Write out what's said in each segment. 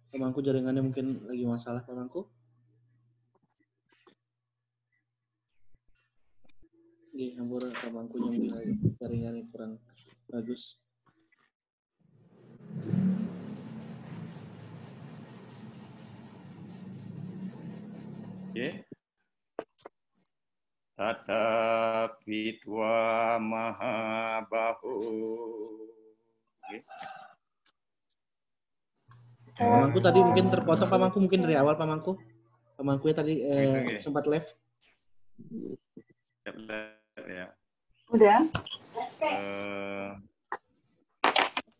Temanku jaringannya mungkin lagi masalah temanku. Di hampura temanku yang jaringannya kurang bagus. Oke. Tatapi Tua Maha Bahu. Oke. Pamanku tadi mungkin terpotong, pamanku mungkin dari awal pamanku ya tadi sempat live. Ya. Udah.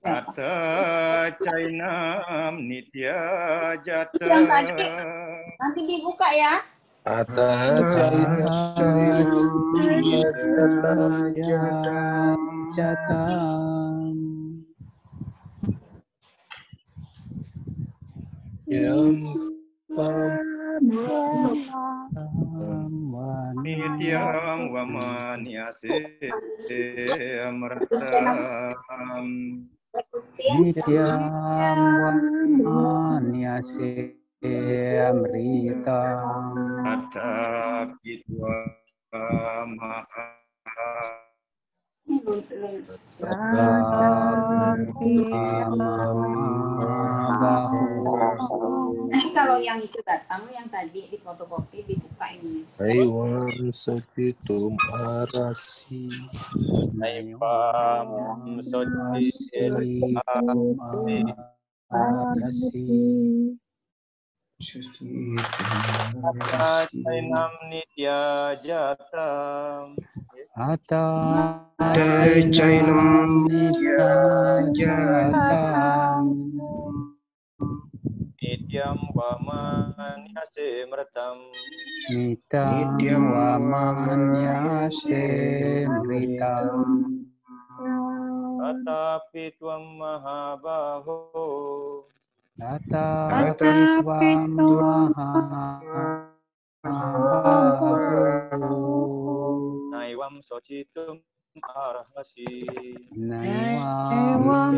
Ata Cainam Nitya Jata. Yang tadi nanti dibuka ya. Ata Cainam Nitya Jata. Yang Nityam Wamanyase Amratam. Nityam Wamanyase Amritam. Tatapi Tua Maha Nanti kalau yang itu datang, yang tadi di fotokopi dibuka ini. Aiwan Sofitum Arasi. Naipam Soti Arasi. Ata Cainam Nitya Jata. Ata Cainam Nitya Jata. Nityam Wamanyase Mratam. Nityam Wamanyase Mritam. Tatapi Tuam Mahabaho. Tatapi Tuam Mahabaho. Naiwam Socitum Arhasi. Naiwam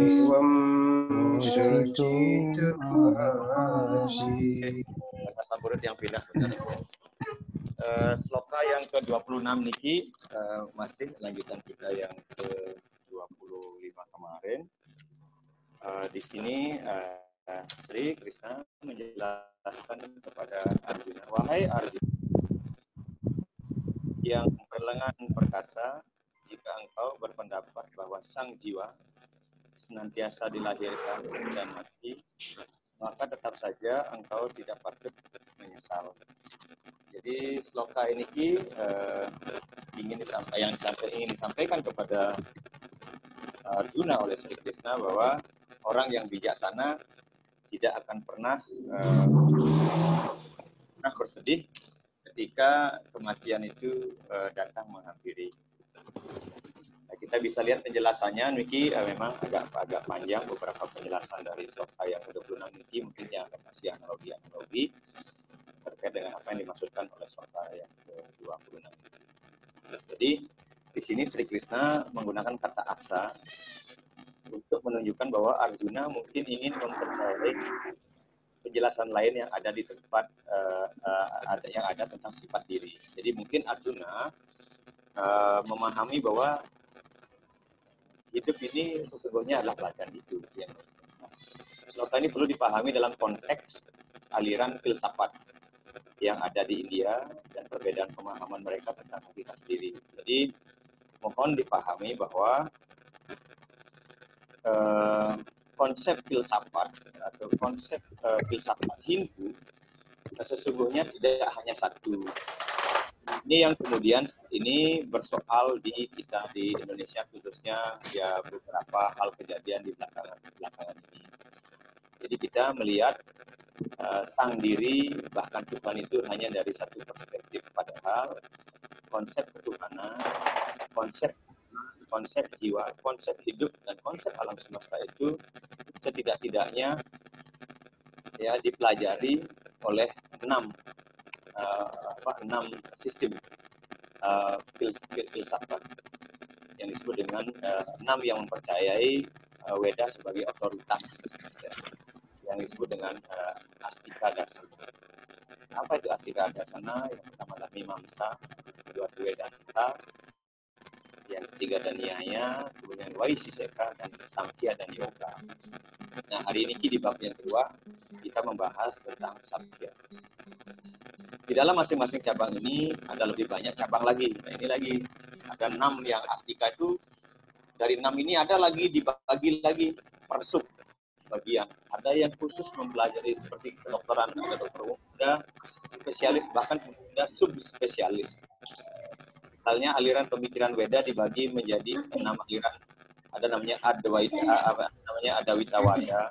Socitum Arhasi. Kata samurid yang pindah sebenarnya. Sloka yang ke-26 niki masih lanjutan kita yang ke-25 kemarin. Di sini Sri Krishna menjelaskan kepada Arjuna, wahai Arjuna yang berlengan perkasa, jika engkau berpendapat bahwa sang jiwa senantiasa dilahirkan dan mati, maka tetap saja engkau tidak patut menyesal. Jadi sloka ini ingin disampaikan kepada Arjuna oleh Sri Krishna bahwa orang yang bijaksana tidak akan pernah bersedih ketika kematian itu datang menghampiri. Nah, kita bisa lihat penjelasannya, Niki memang agak panjang beberapa penjelasan dari sloka yang ke-26 Niki, mungkin yang masih analogi terkait dengan apa yang dimaksudkan oleh sloka yang ke-26. Jadi di sini Sri Krishna menggunakan kata ata untuk menunjukkan bahwa Arjuna mungkin ingin mempercayai penjelasan lain yang ada di tempat yang ada tentang sifat diri. Jadi mungkin Arjuna memahami bahwa hidup ini sesungguhnya adalah pelajaran hidup. Sloka ini perlu dipahami dalam konteks aliran filsafat yang ada di India dan perbedaan pemahaman mereka tentang hakikat diri. Jadi mohon dipahami bahwa konsep filsafat atau konsep filsafat Hindu sesungguhnya tidak hanya satu. Ini yang kemudian ini bersoal di kita di Indonesia khususnya ya beberapa hal kejadian di belakangan ini. Jadi kita melihat sang diri bahkan Tuhan itu hanya dari satu perspektif, padahal konsep ketuhanan, konsep jiwa, konsep hidup dan konsep alam semesta itu setidak-tidaknya ya dipelajari oleh 6 sistem filsafat yang disebut dengan 6 yang mempercayai Weda sebagai otoritas, ya, yang disebut dengan Astika Darsana. Apa itu Astika Darsana? Yang pertama adalah Mimamsa, kedua itu Vedanta, yang ketiga dan Nyaya, kemudian Vaisesika dan Samkhya dan Yoga. Nah, hari ini di bab yang kedua kita membahas tentang Samkhya. Di dalam masing-masing cabang ini ada lebih banyak cabang lagi. Nah, ini lagi ada 6 yang Astika itu. Dari 6 ini ada lagi dibagi lagi per sub bagian. Ada yang khusus mempelajari seperti kedokteran, ada dokter umum, ada spesialis, bahkan ada subspesialis. Misalnya aliran pemikiran Weda dibagi menjadi 6 aliran. Ada namanya Adwaita Wada,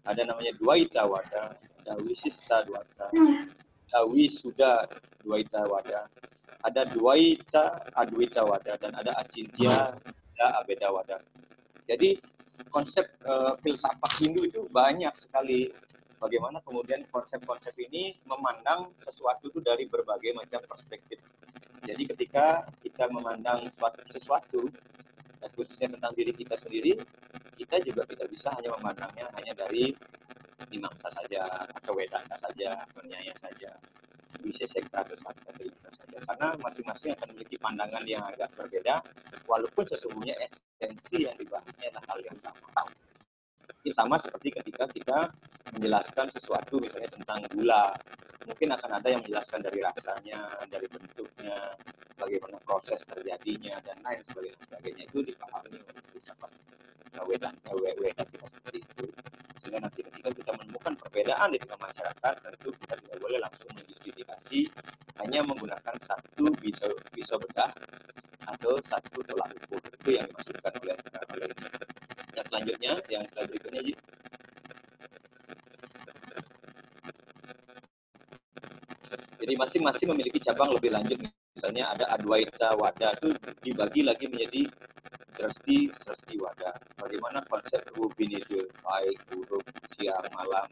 ada namanya Dwaita Wada, ada Wisista Dwaita, ada Wisuda Dwaita Wada, ada Dwaita Adwaita Wada, dan ada Acintya Abeda Wada. Jadi konsep filsafat Hindu itu banyak sekali. Bagaimana kemudian konsep-konsep ini memandang sesuatu itu dari berbagai macam perspektif. Jadi ketika kita memandang sesuatu, khususnya tentang diri kita sendiri, kita juga tidak bisa hanya memandangnya hanya dari Mimamsa saja, atau Vedanta saja, atau Nyaya saja, Vaisesika atau Samkhya saja. Karena masing-masing akan memiliki pandangan yang agak berbeda, walaupun sesungguhnya esensi yang dibahasnya adalah hal yang sama. Ini sama seperti ketika kita menjelaskan sesuatu misalnya tentang gula. Mungkin akan ada yang menjelaskan dari rasanya, dari bentuknya, bagaimana proses terjadinya, dan lain sebagainya. Itu dipahami oleh filsafat Vedanta kita seperti itu. Sehingga nanti ketika kita menemukan perbedaan di tengah masyarakat, tentu kita tidak boleh langsung menjustifikasi hanya menggunakan satu pisau bedah atau satu tolak ukur. Itu yang dimaksudkan oleh ini. Yang selanjutnya, yang slide berikutnya, Ji. Jadi masing-masing memiliki cabang lebih lanjut. Misalnya ada Adwaita Wada, itu dibagi lagi menjadi Drasti, Srasti Wada. Bagaimana konsep Rubinide, baik, buruk, siang, malam,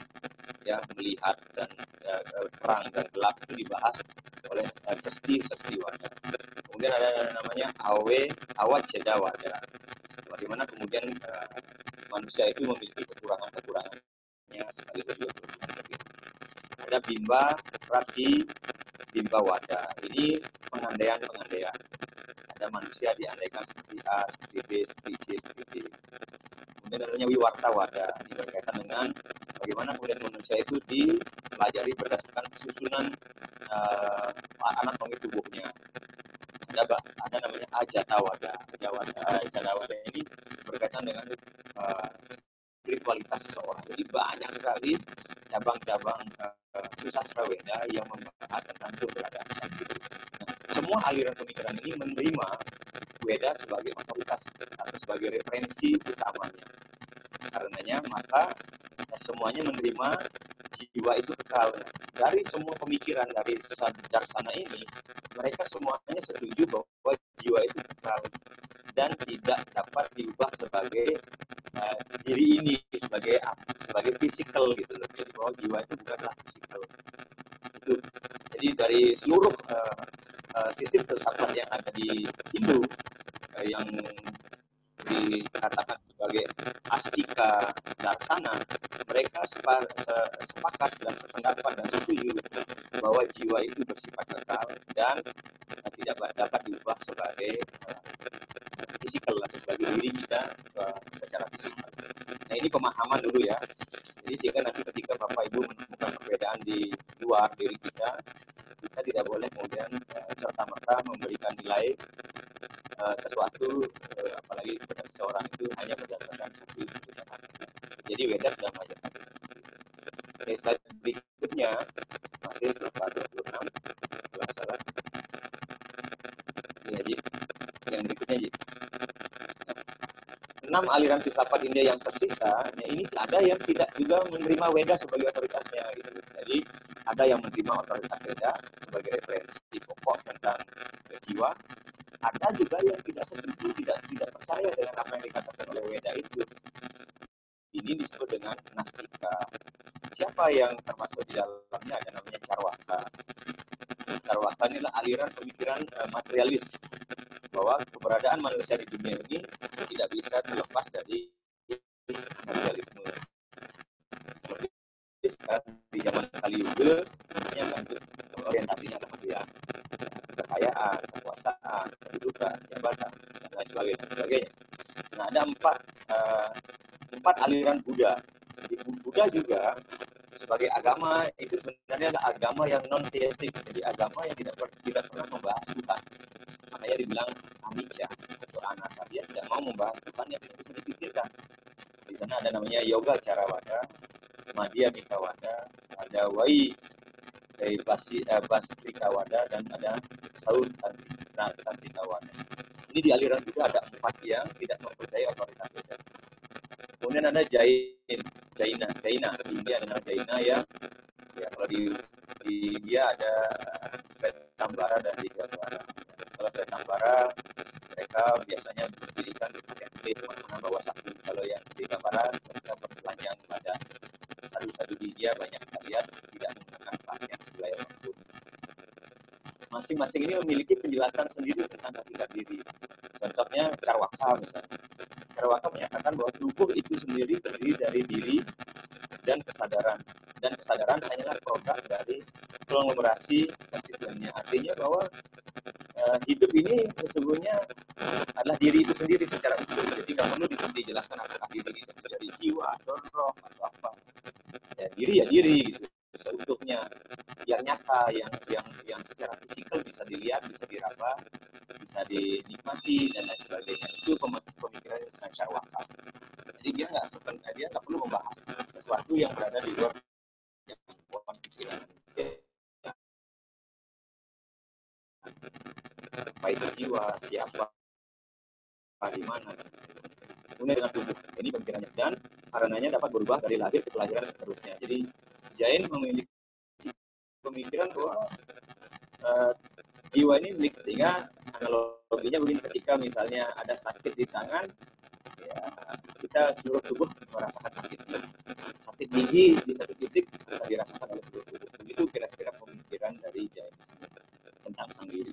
ya, melihat dan terang dan gelap itu dibahas oleh Drasti, Srasti Wada. Kemudian ada namanya Awaceda Wada. Bagaimana kemudian manusia itu memiliki kekurangannya sekaligus juga kelebihan. Ada Bimba, Prati, Bimba Wada. Ini pengandaian. Ada manusia diandaikan seperti A, seperti B, seperti C, seperti D. Kemudian adanya Wiwarta Wada. Ini berkaitan dengan bagaimana kemudian manusia itu dipelajari berdasarkan susunan anatomi tubuhnya. Ada namanya Ajata Wada. Ajata Wada ini berkaitan dengan spiritualitas seseorang. Jadi banyak sekali cabang-cabang sastra Weda yang membahas tentang keberadaan sang hidup. Nah, semua aliran pemikiran ini menerima Weda sebagai otoritas atau sebagai referensi utamanya. Karenanya maka semuanya menerima jiwa itu kekal. Dari semua pemikiran dari darsana ini, mereka semuanya setuju bahwa jiwa itu kekal dan tidak dapat diubah sebagai diri ini, sebagai fisikal gitu loh. Jadi bahwa jiwa itu bukanlah fisikal. Itu. Jadi dari seluruh sistem filsafat yang ada di Hindu yang dikatakan sebagai Astika Darsana, mereka sepakat dan sependapat dan setuju bahwa jiwa itu bersifat kekal dan tidak dapat diubah sebagai fisikal atau sebagai diri kita secara fisikal. Nah, ini pemahaman dulu ya. Jadi sehingga nanti ketika Bapak Ibu menemukan perbedaan di luar diri kita tidak boleh kemudian serta-merta memberikan nilai sesuatu, apalagi kepada seseorang itu hanya berdasarkan satu kata. Jadi Weda sudah mengajarkan kita seperti itu. Oke, slide berikutnya masih setelah 26 kalau salah. Ini Ji. Yang berikutnya Ji. 6 aliran filsafat India yang tersisa, ya ini ada yang tidak juga menerima Weda sebagai otoritasnya gitu. Jadi ada yang menerima otoritas Weda sebagai referensi pokok tentang jiwa. Ada juga yang tidak setuju, tidak percaya dengan apa yang dikatakan oleh Weda itu. Ini disebut dengan Nastika. Siapa yang termasuk di dalamnya? Ada namanya Charwaka. Charwaka inilah aliran pemikiran materialis. bahwa keberadaan manusia di dunia ini tidak bisa terlepas dari materialisme. Di zaman Kali Yuga, akan orientasinya ke material, kekayaan, kekuasaan, kedudukan, jabatan, dan lain sebagainya. Nah, ada empat aliran Buddha. Di Buddha juga sebagai agama itu sebenarnya adalah agama yang non teistik, jadi agama yang tidak pernah membahas Tuhan. Makanya dibilang anicca atau anatta, dia tidak mau membahas Tuhan yang tidak bisa dipikirkan. Di sana ada namanya Yoga Carawada, Madhya Mikawada, ada Wai dari Bastrikawada, dan ada Saud Tantikawada. Ini di aliran Buddha ada 4 yang tidak mempercayai otoritas Buddha. Kemudian ada Jaina. Di India ada Jaina yang ya kalau di India ada Svetambara dan Digambara. Kalau Svetambara mereka biasanya berdirikan di mana bawa sapu. Kalau yang Digambara mereka bertelanjang pada sadu-sadu di India banyak kita lihat tidak menggunakan pakaian sebelah apapun. Masing-masing ini memiliki penjelasan sendiri tentang hakikat diri. Contohnya Carwaka misalnya. Carwaka menyatakan bahwa tubuh itu sendiri terdiri dari diri dan kesadaran. Dan kesadaran hanyalah produk dari konglomerasi konstituennya. Artinya bahwa hidup ini sesungguhnya adalah diri itu sendiri secara utuh. Jadi nggak perlu dijelaskan apakah diri itu dari jiwa atau roh atau apa. Ya diri gitu seutuhnya, yang nyata, yang secara fisikal bisa dilihat, bisa diraba, bisa dinikmati dan lain sebagainya. Itu pemikiran tentang Carwaka. Jadi dia nggak perlu membahas sesuatu yang berada di luar jangkauan pikiran. Apa itu jiwa, siapa, di mana. Kemudian dengan tubuh, ini pemikirannya, dan karenanya dapat berubah dari lahir ke kelahiran seterusnya. Jadi Jain memiliki pemikiran bahwa jiwa ini milik, sehingga analoginya begini, ketika misalnya ada sakit di tangan, ya kita seluruh tubuh merasakan sakit gigi di satu titik akan dirasakan oleh seluruh tubuh. Begitu kira-kira pemikiran dari Jain tentang sang diri.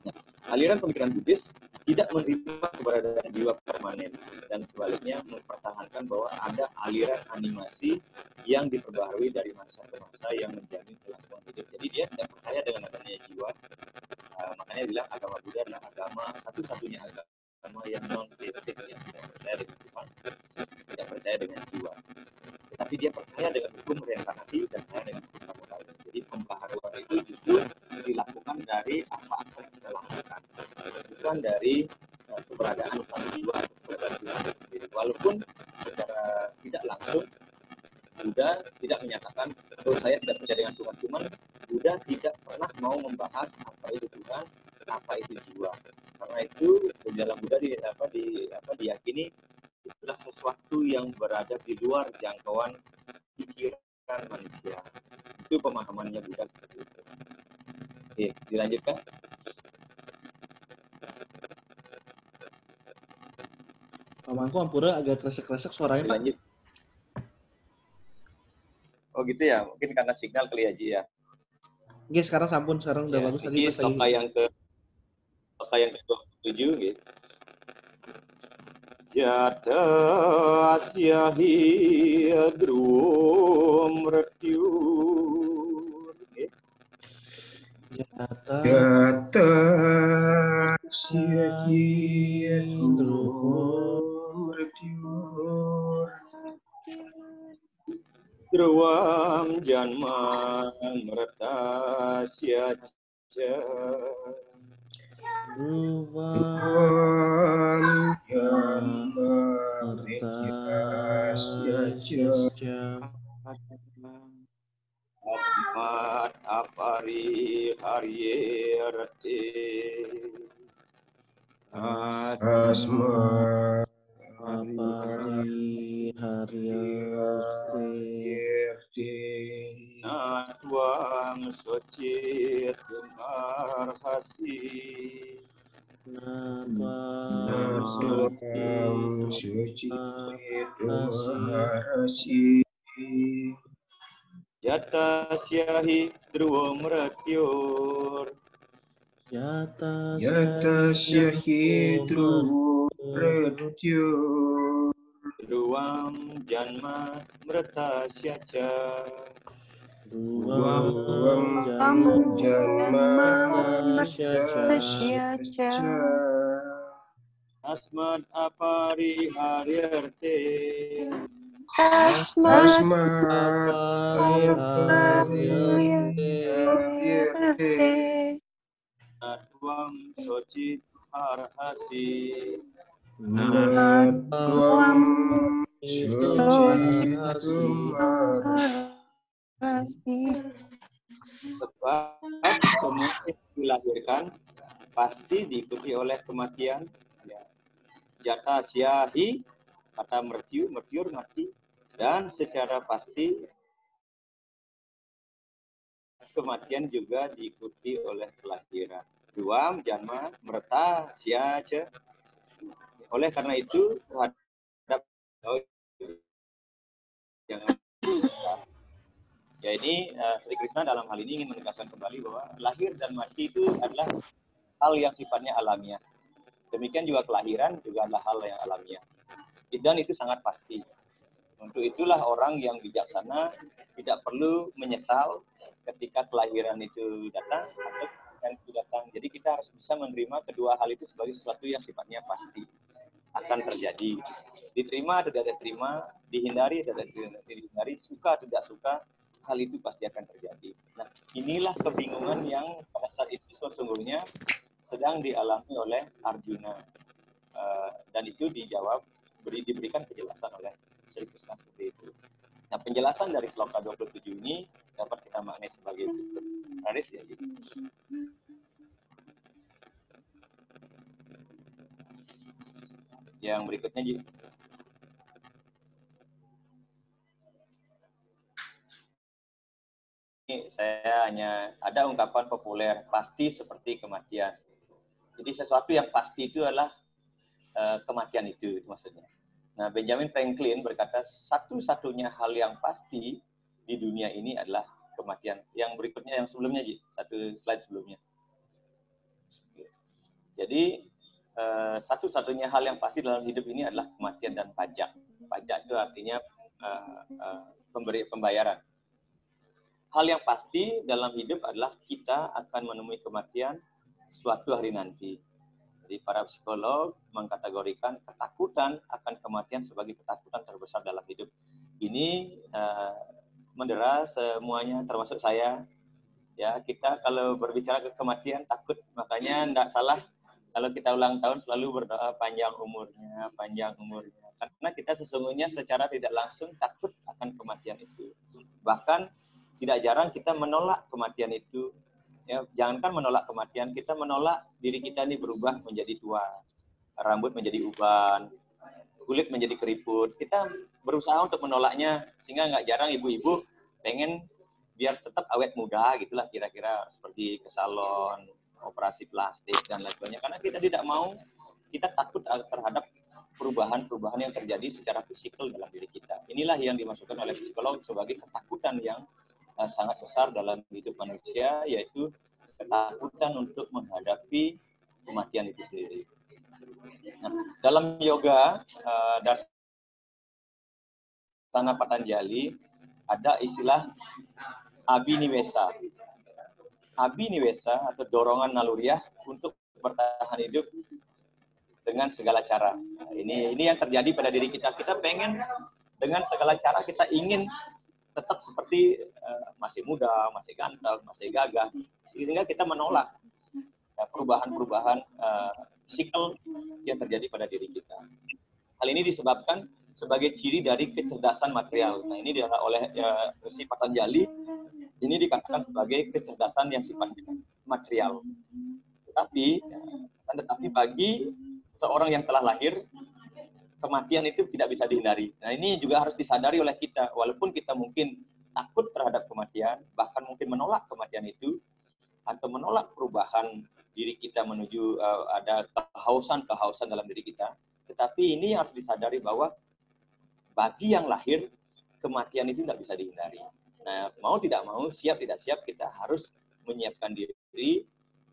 Nah, aliran pemikiran Buddhis tidak menerima keberadaan jiwa permanen, dan sebaliknya mempertahankan bahwa ada aliran animasi yang diperbaharui dari masa ke masa yang menjamin kelangsungan hidup. Jadi dia tidak percaya dengan adanya jiwa. Makanya bilang agama Buddha adalah agama satu-satunya agama yang non teistik, yang tidak percaya dengan Tuhan, tidak percaya dengan jiwa. Tetapi dia percaya dengan hukum reinkarnasi dan percaya dengan hukum karma. Jadi pembaharuan itu justru dilakukan dari apa-apa yang kita lakukan, bukan dari keberadaan sang jiwa atau keberadaan Tuhan sendiri. Walaupun secara tidak langsung Buddha tidak menyatakan bahwa saya tidak percaya dengan Tuhan, cuman Buddha tidak pernah mau membahas apa itu Tuhan, apa itu jiwa. Karena itu di dalam Buddha diyakini itulah sesuatu yang berada di luar jangkauan pikiran manusia. Itu pemahamannya Buddha seperti itu. Oke, dilanjutkan. Pamangku Ampura agak kresek-kresek suaranya, Pak. Dilanjut. Oh gitu ya, mungkin karena signal kali ya. Oke, sekarang sampun, sekarang udah bagus tadi ini pas lagi. yang ke-27 gitu. Jata asyahi drum retyur. Jata asyahi drum retyur. Druam janma meratasya Druam janma meratasya Amat apari haryerate asma apari haryarti Natwam socit marhasi Napam suci marhasi Jata syahi dhruva mratyur Yata Yatasya hitru mrityu mrityu Ruam janma mritasya ca. Duam Duam janma tasya mritasya ca Asmad apariharyarte. Tasmat apariharyate apariharyate Natwam socit arhasi. Natvam itu socitum Sebab semua yang dilahirkan pasti diikuti oleh kematian. Ya. Jata syahi, kata mertiu, mertiur mati. Dan secara pasti kematian juga diikuti oleh kelahiran. Duam, janma, merta, syaca. Oleh karena itu, terhadap jangan besar. Ya ini Sri Krishna dalam hal ini ingin menegaskan kembali bahwa lahir dan mati itu adalah hal yang sifatnya alamiah. Demikian juga kelahiran juga adalah hal yang alamiah. Dan itu sangat pasti. Untuk itulah orang yang bijaksana tidak perlu menyesal ketika kelahiran itu datang atau kelahiran itu datang. Jadi kita harus bisa menerima kedua hal itu sebagai sesuatu yang sifatnya pasti akan terjadi. Diterima atau tidak diterima, dihindari atau tidak dihindari, suka atau tidak suka, hal itu pasti akan terjadi. Nah, inilah kebingungan yang pada saat itu sesungguhnya sedang dialami oleh Arjuna. Dan itu dijawab, diberikan penjelasan oleh Sri Krishna seperti itu. Nah, penjelasan dari sloka 27 ini dapat kita maknai sebagai berikut. Haris ya, Ji. Yang berikutnya, Ji. Ini saya hanya ada ungkapan populer, pasti seperti kematian. Jadi sesuatu yang pasti itu adalah kematian itu maksudnya. Nah, Benjamin Franklin berkata satu-satunya hal yang pasti di dunia ini adalah kematian. Yang berikutnya, yang sebelumnya, Ji, satu slide sebelumnya. Jadi satu-satunya hal yang pasti dalam hidup ini adalah kematian dan pajak. Pajak itu artinya pembayaran. Hal yang pasti dalam hidup adalah kita akan menemui kematian suatu hari nanti. Jadi para psikolog mengkategorikan ketakutan akan kematian sebagai ketakutan terbesar dalam hidup. Ini mendera semuanya, termasuk saya. Ya, kita kalau berbicara ke kematian takut, makanya tidak salah kalau kita ulang tahun selalu berdoa panjang umurnya, panjang umurnya. Karena kita sesungguhnya secara tidak langsung takut akan kematian itu. Bahkan tidak jarang kita menolak kematian itu. Ya, jangankan menolak kematian, kita menolak diri kita ini berubah menjadi tua, rambut menjadi uban, kulit menjadi keriput. Kita berusaha untuk menolaknya, sehingga nggak jarang ibu-ibu pengen biar tetap awet muda, gitulah kira-kira, seperti ke salon, operasi plastik dan lain sebagainya. Karena kita tidak mau, kita takut terhadap perubahan-perubahan yang terjadi secara fisikal dalam diri kita. Inilah yang dimasukkan oleh psikolog sebagai ketakutan yang sangat besar dalam hidup manusia, yaitu ketakutan untuk menghadapi kematian itu sendiri. Nah, dalam yoga Darsana Patanjali ada istilah abhiniwesa. Abhiniwesa atau dorongan naluriah untuk bertahan hidup dengan segala cara. Nah, ini yang terjadi pada diri kita. Kita pengen dengan segala cara, kita ingin tetap seperti masih muda, masih ganteng, masih gagah, sehingga kita menolak perubahan-perubahan fisikal yang terjadi pada diri kita. Hal ini disebabkan sebagai ciri dari kecerdasan material. Nah, ini oleh Sri Patanjali ini dikatakan sebagai kecerdasan yang sifatnya material. Tetapi bagi seorang yang telah lahir, kematian itu tidak bisa dihindari. Nah, ini juga harus disadari oleh kita. Walaupun kita mungkin takut terhadap kematian, bahkan mungkin menolak kematian itu, atau menolak perubahan diri kita menuju ada kehausan dalam diri kita. Tetapi ini harus disadari bahwa bagi yang lahir, kematian itu tidak bisa dihindari. Nah, mau tidak mau, siap tidak siap, kita harus menyiapkan diri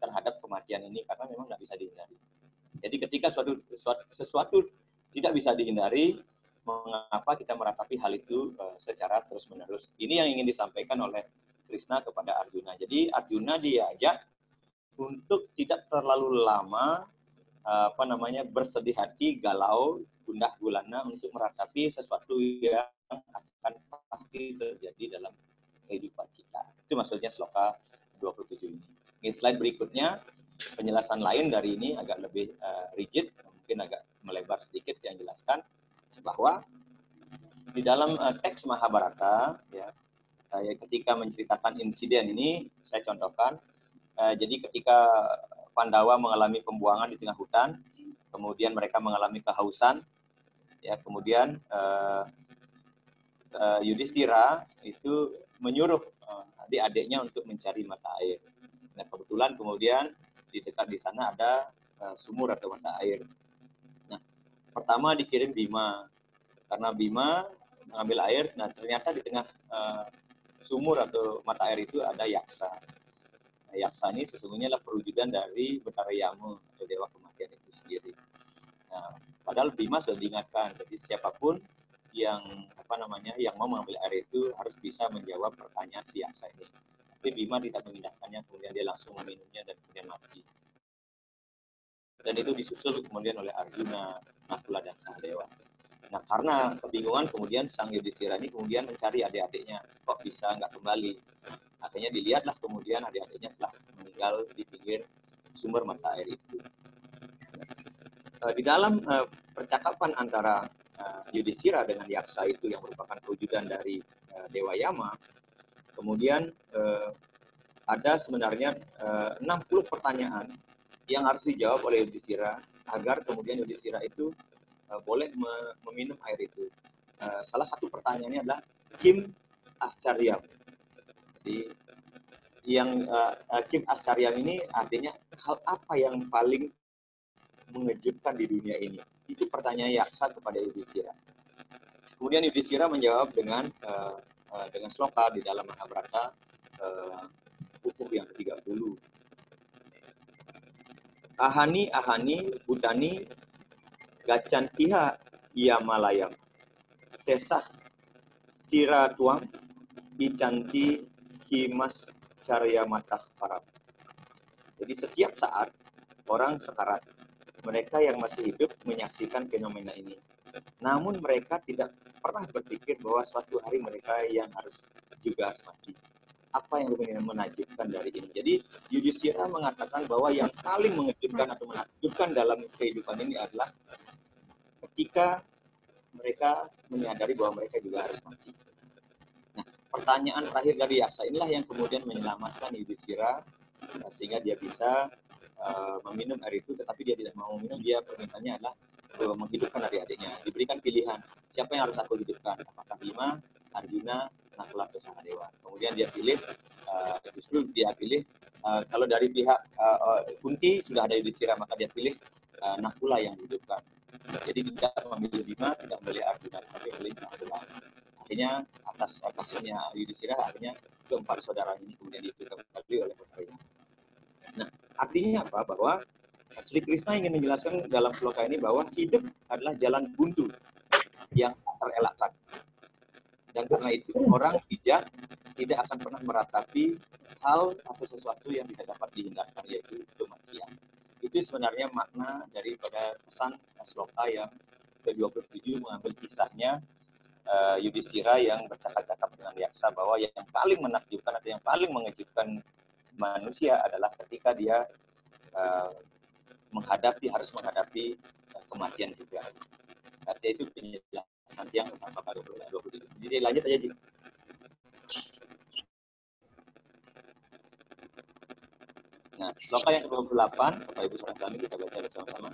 terhadap kematian ini karena memang nggak bisa dihindari. Jadi ketika sesuatu tidak bisa dihindari, mengapa kita meratapi hal itu secara terus-menerus? Ini yang ingin disampaikan oleh Krishna kepada Arjuna. Jadi Arjuna diajak untuk tidak terlalu lama bersedih hati, galau, gundah gulana untuk meratapi sesuatu yang akan pasti terjadi dalam kehidupan kita. Itu maksudnya sloka 27 ini. Slide berikutnya, penjelasan lain dari ini agak lebih rigid, mungkin agak melebar sedikit yang jelaskan bahwa di dalam teks Mahabharata, ya, ketika menceritakan insiden ini, saya contohkan, jadi ketika Pandawa mengalami pembuangan di tengah hutan, kemudian mereka mengalami kehausan, ya, kemudian Yudhistira itu menyuruh adik-adiknya untuk mencari mata air. Nah, kebetulan kemudian di dekat di sana ada sumur atau mata air. Nah, pertama dikirim Bima, karena Bima mengambil air. Nah, ternyata di tengah sumur atau mata air itu ada Yaksa. Nah, Yaksa ini sesungguhnya adalah perwujudan dari Betara Yama atau dewa kematian itu sendiri. Nah, padahal Bima sudah diingatkan, jadi siapapun yang yang mau mengambil air itu harus bisa menjawab pertanyaan si Yaksa ini. Tapi Bima tidak mengindahkannya, kemudian dia langsung meminumnya dan kemudian mati. Dan itu disusul kemudian oleh Arjuna, Nakula, dan Sahadewa. Nah, karena kebingungan kemudian Sang Yudhistira ini kemudian mencari adik-adiknya, kok bisa nggak kembali. Akhirnya dilihatlah kemudian adik-adiknya telah meninggal di pinggir sumber mata air itu. Di dalam percakapan antara Yudhistira dengan Yaksa itu yang merupakan perwujudan dari Dewa Yama, kemudian ada sebenarnya 60 pertanyaan yang harus dijawab oleh Yudhistira agar kemudian Yudhistira itu boleh meminum air itu. Salah satu pertanyaannya adalah Kim Ascaryam. Jadi yang Kim Ascaryam ini artinya hal apa yang paling mengejutkan di dunia ini? Itu pertanyaan Yaksa kepada Yudhistira. Kemudian Yudhistira menjawab dengan sloka di dalam Mahabharata Pupuh yang ke-30. Ahani ahani butani gacantiha yamalayam sesah stira tuang icanti himas carya matah parab. Jadi setiap saat orang sekarat, mereka yang masih hidup menyaksikan fenomena ini. Namun mereka tidak pernah berpikir bahwa suatu hari mereka yang harus mati. Apa yang lebih menakjubkan dari ini? Jadi Yudhistira mengatakan bahwa yang paling mengejutkan atau menakjubkan dalam kehidupan ini adalah ketika mereka menyadari bahwa mereka juga harus mati. Nah, pertanyaan terakhir dari Yaksa inilah yang kemudian menyelamatkan Yudhistira sehingga dia bisa meminum air itu, tetapi dia tidak mau minum. Dia permintaannya adalah menghidupkan adik-adiknya. Diberikan pilihan, siapa yang harus aku hidupkan? Apakah Bima, Arjuna, Nakula, atau Sahadewa? Kemudian dia pilih, justru dia pilih, kalau dari pihak Kunti sudah ada Yudhistira, maka dia pilih Nakula yang dihidupkan. Jadi tidak memilih Bima, tidak memilih Arjuna, tapi memilih Nakula. Akhirnya atas kasusnya Yudhistira, akhirnya keempat saudara ini kemudian dihidupkan kembali oleh putranya. Nah, artinya apa? Bahwa Sri Krishna ingin menjelaskan dalam sloka ini bahwa hidup adalah jalan buntu yang terelakkan. Dan karena itu orang bijak tidak akan pernah meratapi hal atau sesuatu yang tidak dapat dihindarkan, yaitu kematian. Itu sebenarnya makna daripada pesan sloka yang ke-27 mengambil kisahnya Yudhistira yang bercakap-cakap dengan Yaksa bahwa yang paling menakjubkan atau yang paling mengejutkan manusia adalah ketika dia harus menghadapi kematian juga. Artinya itu penjelasan yang pertama 27. Jadi lanjut aja, Ji. Nah, sloka yang ke-28, Bapak Ibu Saudara kami kita baca bersama-sama.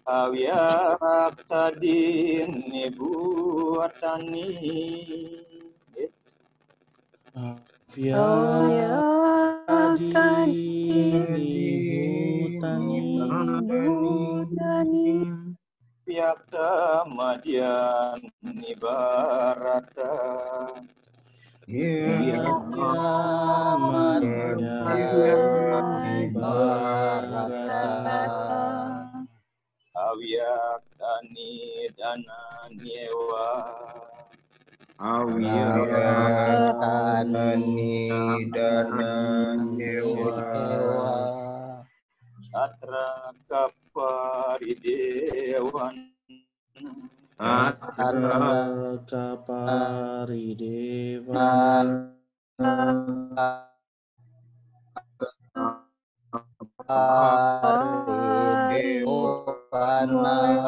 Avyaraktadin nibuatani. Vyakta madyan nibarata. Vyakta madyan dana nyewa. Awyakani dana nyewa. Atra kaparidewan. Atra kaparidewan.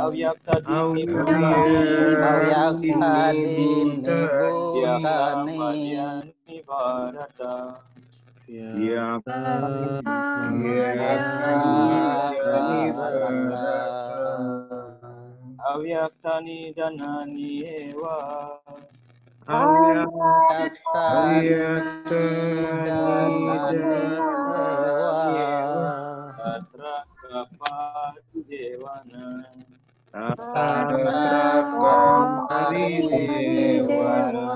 Awyakadini Awyakadini Yakamadiani Bharata. Awyakadini Bharata. Awyaktani danani ewa. Awyakadini danyewa. Atra kaparidewana. Atra kaparidewana.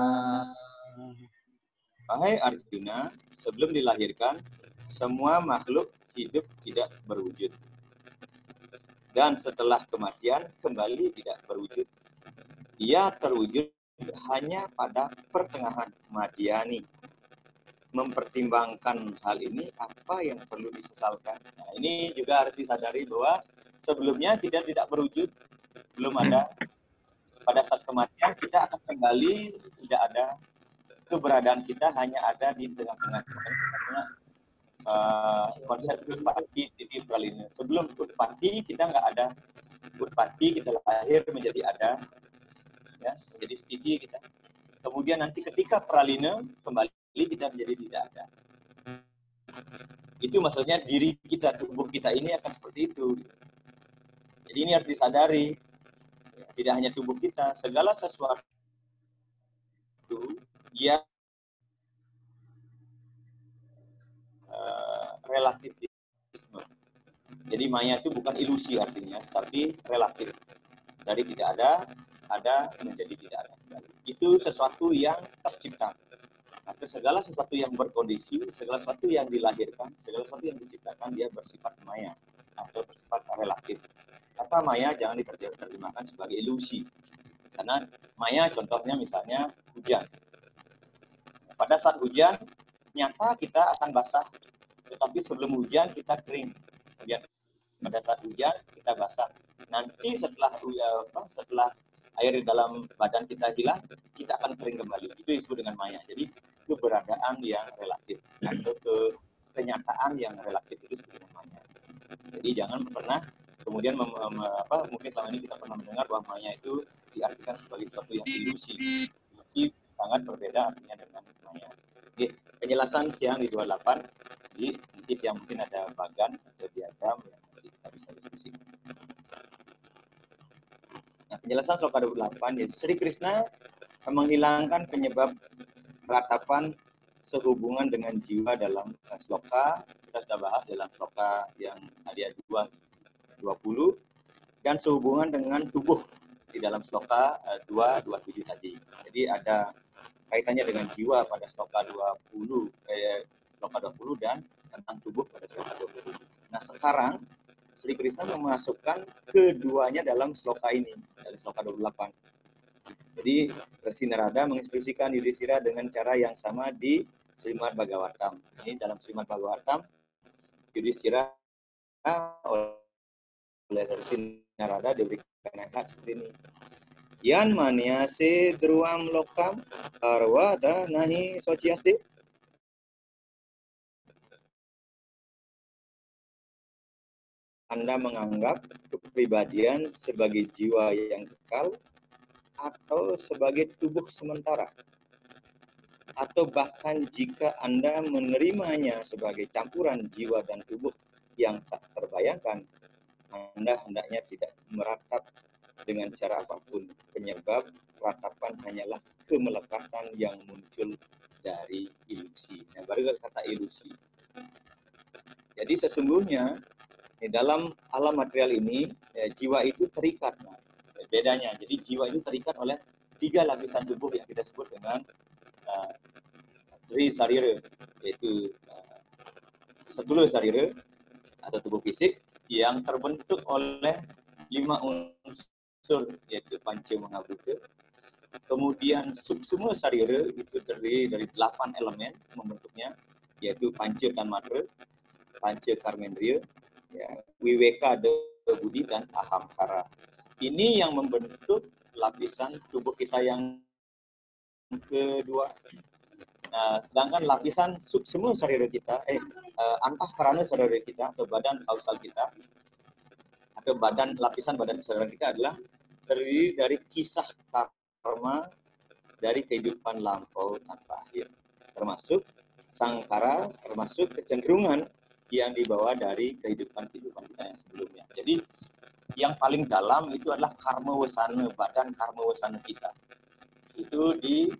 Wahai Arjuna, sebelum dilahirkan, semua makhluk hidup tidak berwujud. Dan setelah kematian, kembali tidak berwujud. Ia terwujud hanya pada pertengahan Madhyani. Mempertimbangkan hal ini, apa yang perlu disesalkan? Nah, ini juga harus disadari bahwa sebelumnya kita tidak berwujud, belum ada. Pada saat kematian, kita akan kembali tidak ada. Keberadaan kita hanya ada di tengah-tengah. Karena konsep utpati di pralina. Sebelum utpati kita nggak ada. Utpati kita lahir menjadi ada, ya, menjadi stiti kita. Kemudian nanti ketika pralina kembali kita menjadi tidak ada. Itu maksudnya diri kita, tubuh kita ini akan seperti itu. Jadi ini harus disadari. Tidak hanya tubuh kita, segala sesuatu yang relativisme. Jadi maya itu bukan ilusi artinya, tapi relatif. Dari tidak ada menjadi tidak ada. Itu sesuatu yang tercipta. Maka segala sesuatu yang berkondisi, segala sesuatu yang dilahirkan, segala sesuatu yang diciptakan, dia bersifat maya atau bersifat relatif. Kata maya jangan diterjemahkan sebagai ilusi. Karena maya contohnya misalnya hujan. Pada saat hujan, nyata kita akan basah. Tetapi sebelum hujan kita kering. Kemudian pada saat hujan kita basah. Nanti setelah air di dalam badan kita hilang, kita akan kering kembali. Itu disebut dengan maya. Jadi keberadaan yang relatif atau kenyataan yang relatif itu disebut dengan maya. Jadi jangan pernah kemudian mungkin selama ini kita pernah mendengar bahwa maya itu diartikan sebagai sesuatu yang ilusi. Ilusi sangat berbeda artinya dengan maya. Oke, penjelasan yang di 28 di nanti yang mungkin ada bagan atau diagram yang nanti kita bisa diskusi. Nah, penjelasan sloka 28 ya, Sri Krishna menghilangkan penyebab ratapan sehubungan dengan jiwa dalam sloka. Kita sudah bahas dalam sloka yang ada 20 dan sehubungan dengan tubuh di dalam sloka 227 tadi. Jadi ada kaitannya dengan jiwa pada sloka 20 dan tentang tubuh pada sloka 20. Nah, sekarang Sri Krishna memasukkan keduanya dalam sloka ini, dalam sloka 28. Jadi Resi Narada menginstruksikan Yudhishthira dengan cara yang sama di Srimad Bhagavatam. Ini dalam Srimad Bhagavatam, Yudhishthira oleh Resi Narada diberikan nasihat seperti ini. Yan maniase druam lokam arwada nahi sociaste. Anda menganggap kepribadian sebagai jiwa yang kekal atau sebagai tubuh sementara, atau bahkan jika Anda menerimanya sebagai campuran jiwa dan tubuh yang tak terbayangkan, Anda hendaknya tidak meratap dengan cara apapun. Penyebab ratapan hanyalah kemelekatan yang muncul dari ilusi. Nah, baru kata ilusi. Jadi sesungguhnya di dalam alam material ini jiwa itu terikat. Nah, bedanya, jadi jiwa itu terikat oleh 3 lapisan tubuh yang kita sebut dengan Tri Sarira, yaitu 10 sarira atau tubuh fisik yang terbentuk oleh 5 unsur unsur yaitu panca mahabhuta. Kemudian suksma sarira itu terdiri dari 8 elemen membentuknya, yaitu panca tanmatra, panca karmendriya, ya, viveka, budi, dan ahamkara. Ini yang membentuk lapisan tubuh kita yang kedua. Sedangkan lapisan suksma sarira kita, antahkarana sarira kita atau badan kausal kita, atau lapisan badan kesadaran kita adalah terdiri dari kisah karma dari kehidupan lampau tanpa akhir, termasuk sangkara, termasuk kecenderungan yang dibawa dari kehidupan kita yang sebelumnya. Jadi yang paling dalam itu adalah karma wasana, badan karma wasana kita. Itu di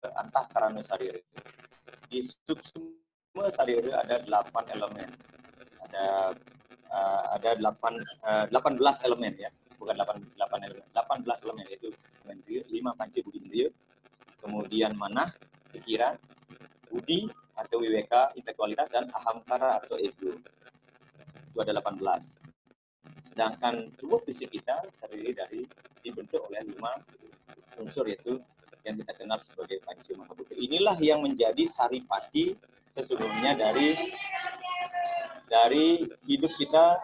antahkarana sarira. Di suksma sarira ada 8 elemen. Ada 18 elemen, ya, bukan 8 elemen, 18 elemen, yaitu 5 panca budi indriya, kemudian manah, pikiran, budi atau viveka, intelektualitas, dan ahamkara atau ego. Itu ada 18. Sedangkan tubuh fisik kita dibentuk oleh 5 unsur, yaitu yang kita kenal sebagai panca mahabhuta. Inilah yang menjadi saripati sesungguhnya dari hidup kita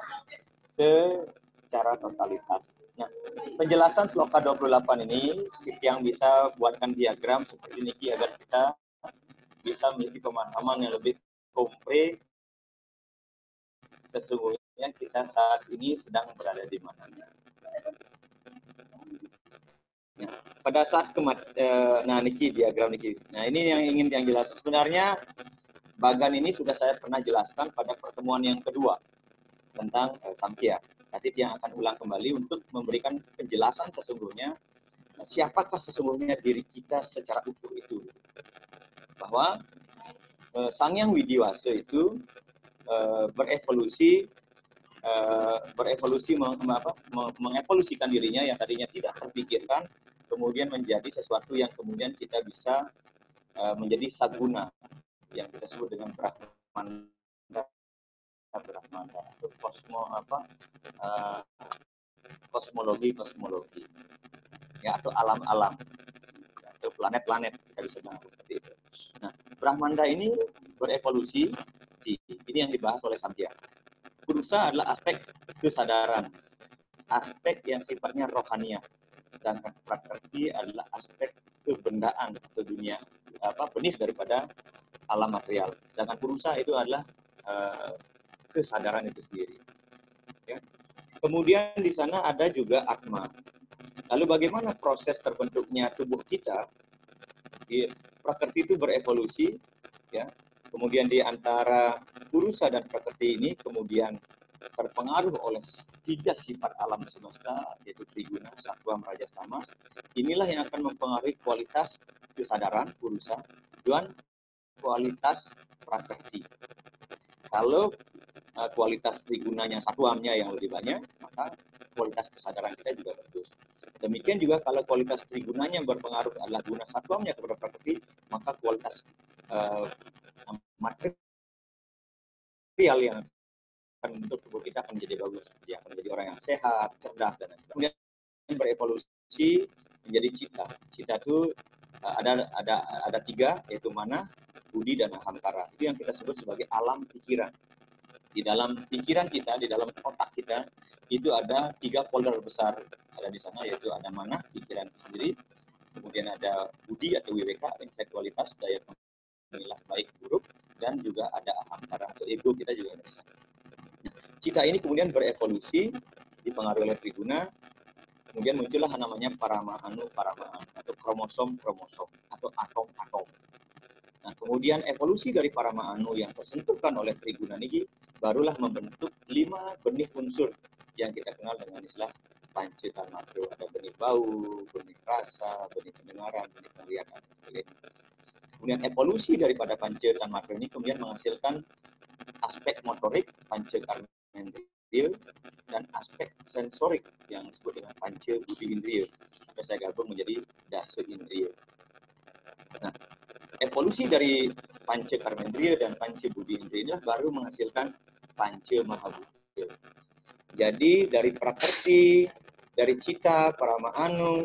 secara totalitas. Nah, penjelasan sloka 28 ini yang bisa buatkan diagram seperti ini agar kita bisa memiliki pemahaman yang lebih komplit sesungguhnya kita saat ini sedang berada di mana. Nah, pada saat niki diagram niki. Nah, ini yang jelas. Sebenarnya bagan ini sudah saya pernah jelaskan pada pertemuan yang kedua tentang Samkhya. Nanti yang akan ulang kembali untuk memberikan penjelasan sesungguhnya siapakah sesungguhnya diri kita secara utuh itu. Bahwa Sang Hyang Widiwasa itu berevolusi mengevolusikan dirinya yang tadinya tidak terpikirkan, kemudian menjadi sesuatu yang kemudian kita bisa menjadi saguna, yang kita sebut dengan Brahmanda atau kosmologi, ya, atau alam-alam, atau planet-planet, kita bisa bilang seperti itu. Nah, Brahmanda ini berevolusi, ini yang dibahas oleh Samkhya. Purusa adalah aspek kesadaran, aspek yang sifatnya rohaniah, sedangkan prakrti adalah aspek kebendaan atau dunia, benih daripada alam material. Sedangkan purusa itu adalah kesadaran itu sendiri. Ya. Kemudian di sana ada juga atma. Lalu bagaimana proses terbentuknya tubuh kita? Prakrti itu berevolusi, ya. Kemudian di antara purusa dan prakrti ini kemudian terpengaruh oleh 3 sifat alam semesta, yaitu triguna, sattva, rajas, tamas. Inilah yang akan mempengaruhi kualitas kesadaran purusa dan kualitas prakrti. Kalau kualitas trigunanya, satwamnya yang lebih banyak, maka kualitas kesadaran kita juga bagus. Demikian juga kalau kualitas trigunanya berpengaruh adalah guna satwamnya kepada prakrti, maka kualitas material yang akan membentuk tubuh kita akan menjadi bagus. Dia akan menjadi orang yang sehat, cerdas, dan lain-lain. Kemudian berevolusi menjadi cita. Cita itu ada 3, yaitu mana, budi, dan ahamkara. Itu yang kita sebut sebagai alam pikiran. Di dalam pikiran kita, di dalam otak kita, itu ada 3 folder besar ada di sana, yaitu ada mana, pikiran sendiri, kemudian ada budi atau viveka, intelektualitas, daya memilah baik buruk, dan juga ada ahamkara atau ego kita juga ada di sana. Cita ini kemudian berevolusi, dipengaruhi oleh triguna, kemudian muncullah namanya paramaan atau kromosom atau atom. Nah, kemudian evolusi dari paramaanu yang tersentuhkan oleh triguna ini barulah membentuk 5 benih unsur yang kita kenal dengan istilah panca tanmatra. Ada benih bau, benih rasa, benih pendengaran, benih penglihatan, dan sebagainya. Kemudian evolusi daripada panca tanmatra ini kemudian menghasilkan aspek motorik, panca karmendriya, dan aspek sensorik yang disebut dengan panca budi indriya. Sampai saya gabung menjadi dasa indriya. Nah, evolusi dari panca karmendriya dan panca budi indriya inilah baru menghasilkan panca mahabhuta. Jadi dari prakerti, dari cita, parama anu,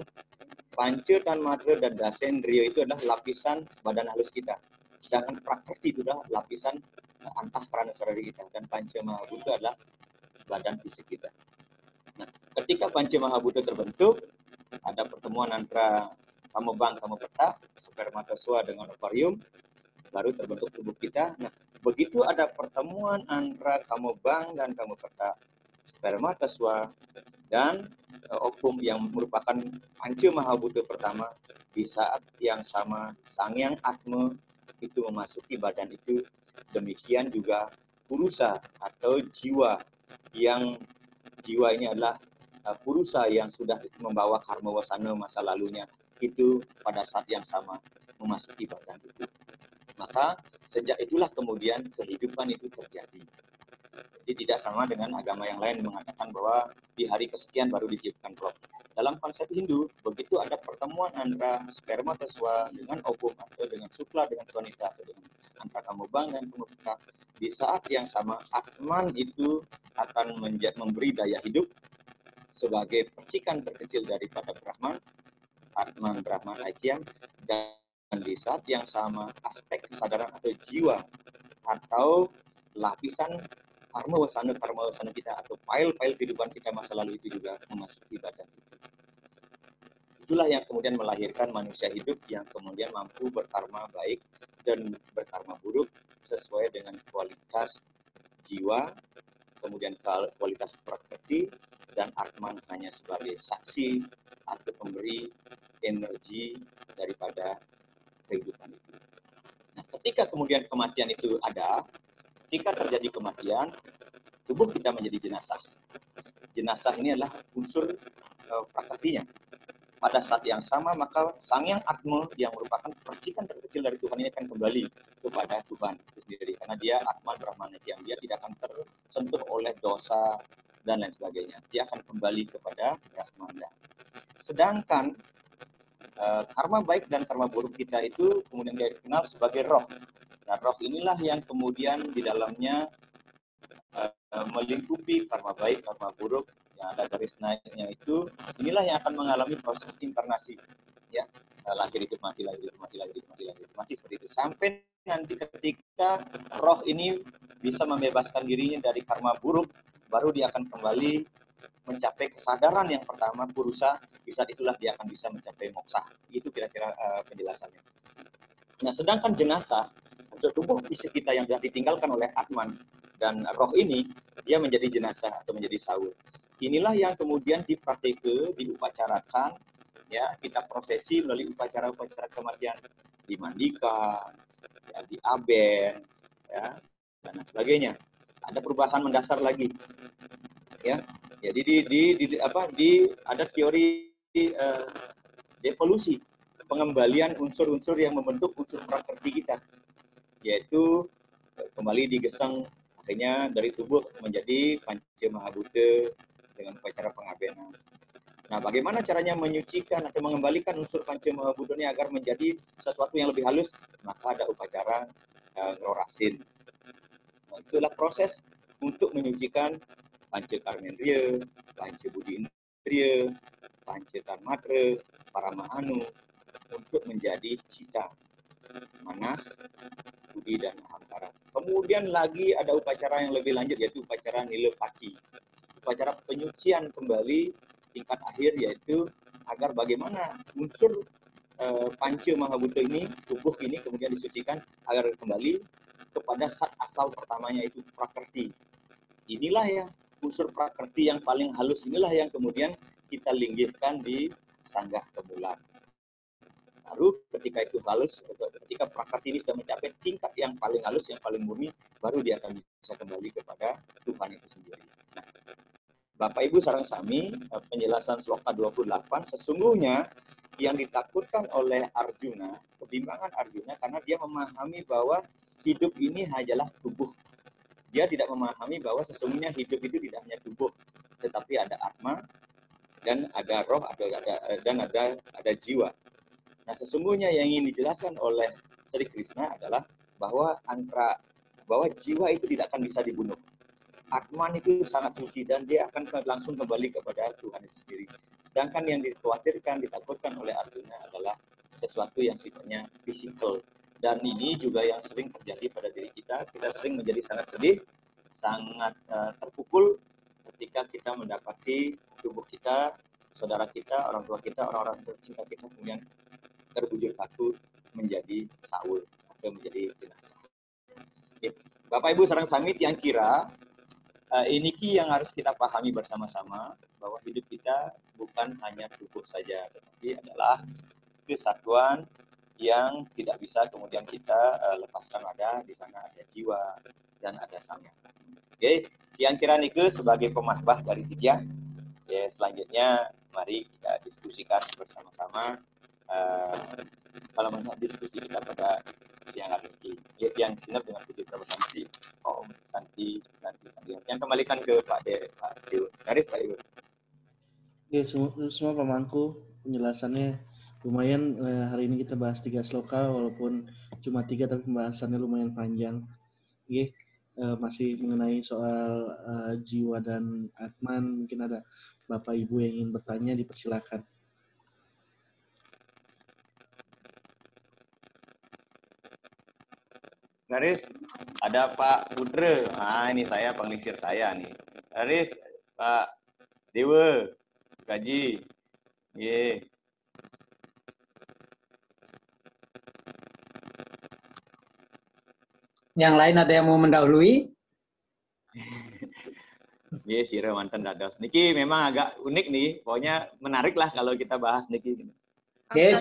panca dan matra dan dasendriya itu adalah lapisan badan halus kita. Sedangkan prakerti itu adalah lapisan antahkarana sarari kita, dan panca mahabhuta adalah badan fisik kita. Nah, ketika panca mahabhuta terbentuk, ada pertemuan antara kamebang, kamepeta, spermatozoa dengan ovarium, baru terbentuk tubuh kita. Nah, begitu ada pertemuan antara kamebang dan kamepeta, spermatozoa dan ovum yang merupakan panca mahabhuta pertama, di saat yang sama Sangyang Atma itu memasuki badan itu. Demikian juga purusa atau jiwa, yang jiwa ini adalah purusa yang sudah membawa karma wasana masa lalunya, itu pada saat yang sama memasuki badan itu. Maka sejak itulah kemudian kehidupan itu terjadi. Jadi tidak sama dengan agama yang lain mengatakan bahwa di hari kesekian baru ditiupkan roh. Dalam konsep Hindu, begitu ada pertemuan antara spermatozoa dengan ovum, atau dengan supla dengan swanita, atau dengan antara kamebang dan kamepeta, di saat yang sama Atman itu akan memberi daya hidup sebagai percikan terkecil daripada Brahman, Atman Brahman Aikyam, dan di saat yang sama aspek kesadaran atau jiwa atau lapisan karma wasana kita atau file-file kehidupan kita masa lalu itu juga memasuki badan itu. Itulah yang kemudian melahirkan manusia hidup yang kemudian mampu berkarma baik dan berkarma buruk sesuai dengan kualitas jiwa, kemudian kualitas prakriti, dan Atman hanya sebagai saksi atau pemberi energi daripada kehidupan itu. Nah, ketika kemudian kematian itu ada, ketika terjadi kematian, tubuh kita menjadi jenazah. Jenazah ini adalah unsur prakrtinya. Pada saat yang sama, maka Sangyang Atma yang merupakan percikan terkecil dari Tuhan ini akan kembali kepada Tuhan itu sendiri. Karena dia Atman Brahman yang dia tidak akan tersentuh oleh dosa dan lain sebagainya. Dia akan kembali kepada Brahmanda. Sedangkan karma baik dan karma buruk kita itu kemudian dia dikenal sebagai roh. Nah, roh inilah yang kemudian di dalamnya melingkupi karma baik, karma buruk, yang ada garis naiknya itu, inilah yang akan mengalami proses inkarnasi, ya, lahir hidup mati, lahir hidup mati, lahir hidup mati, lahir hidup mati, seperti itu, sampai nanti ketika roh ini bisa membebaskan dirinya dari karma buruk, baru dia akan kembali mencapai kesadaran yang pertama, purusa. Di saat itulah dia akan bisa mencapai moksa. Itu kira-kira penjelasannya. Nah, sedangkan jenazah atau tubuh fisik kita yang sudah ditinggalkan oleh Atman dan roh ini, dia menjadi jenazah atau menjadi saur. Inilah yang kemudian dipraktik, diupacarakan, ya, kita prosesi melalui upacara-upacara kematian, dimandikan, ya, diaben, ya, dan sebagainya. Ada perubahan mendasar lagi, ya. Jadi ada teori devolusi, pengembalian unsur-unsur yang membentuk unsur prakerti kita, yaitu kembali digesang akhirnya dari tubuh menjadi panca mahabhuta dengan upacara pengabenan. Nah, bagaimana caranya menyucikan atau mengembalikan unsur panca mahabhuta ini agar menjadi sesuatu yang lebih halus? Maka ada upacara ngerorasin. Nah, itulah proses untuk menyucikan panca karmendriya, panca budi indriya, panca tanmatra, parama anu, untuk menjadi cita, manah, budi, dan ahamkara. Kemudian lagi ada upacara yang lebih lanjut, yaitu upacara nilapati, upacara penyucian kembali tingkat akhir, yaitu agar bagaimana unsur panca mahabhuta ini, tubuh ini kemudian disucikan agar kembali kepada zat asal pertamanya, itu prakerti. Inilah yang unsur prakerti yang paling halus, inilah yang kemudian kita linggihkan di sanggah kemulan. Baru ketika itu halus, ketika prakerti ini sudah mencapai tingkat yang paling halus, yang paling murni, baru dia akan bisa kembali kepada Tuhan itu sendiri. Nah, Bapak Ibu sareng sami, penjelasan sloka 28, sesungguhnya yang ditakutkan oleh Arjuna, kebimbangan Arjuna, karena dia memahami bahwa hidup ini hanyalah tubuh. Dia tidak memahami bahwa sesungguhnya hidup itu tidak hanya tubuh, tetapi ada atma, dan ada roh, dan ada jiwa. Nah, sesungguhnya yang ingin dijelaskan oleh Sri Krishna adalah bahwa jiwa itu tidak akan bisa dibunuh. Atman itu sangat suci dan dia akan langsung kembali kepada Tuhan itu sendiri. Sedangkan yang dikhawatirkan, ditakutkan oleh Arjuna adalah sesuatu yang sifatnya fisikal. Dan ini juga yang sering terjadi pada diri kita. Kita sering menjadi sangat sedih, sangat terpukul ketika kita mendapati tubuh kita, saudara kita, orang tua kita, orang-orang tercinta kita kemudian terbujur kaku menjadi saul atau menjadi jenazah. Bapak Ibu sareng sami yang kira ini yang harus kita pahami bersama-sama bahwa hidup kita bukan hanya tubuh saja, tetapi adalah kesatuan yang tidak bisa kemudian kita lepaskan. Ada di sana ada jiwa dan ada sangnya. Oke, yang kira niku sebagai pemahbah dari tiga. Ya, selanjutnya mari kita diskusikan bersama-sama. Kalau melihat diskusi kita pada siang hari ini, yang sinap dengan puji Santi, Om Santi. Yang kembalikan ke Pak Dewa. Garis Pak Dewa. Oke, semua pemangku penjelasannya lumayan. Hari ini kita bahas 3 sloka, walaupun cuma 3 tapi pembahasannya lumayan panjang. Oke, masih mengenai soal jiwa dan Atman. Mungkin ada Bapak Ibu yang ingin bertanya, dipersilakan. Garis, ada Pak Putra. Ini saya, pengelisir saya nih. Garis, Pak Dewa, Kaji. Ye. Yang lain ada yang mau mendahului? Ye, sira mantan dados. Niki memang agak unik nih. Pokoknya menarik lah kalau kita bahas niki. Oke,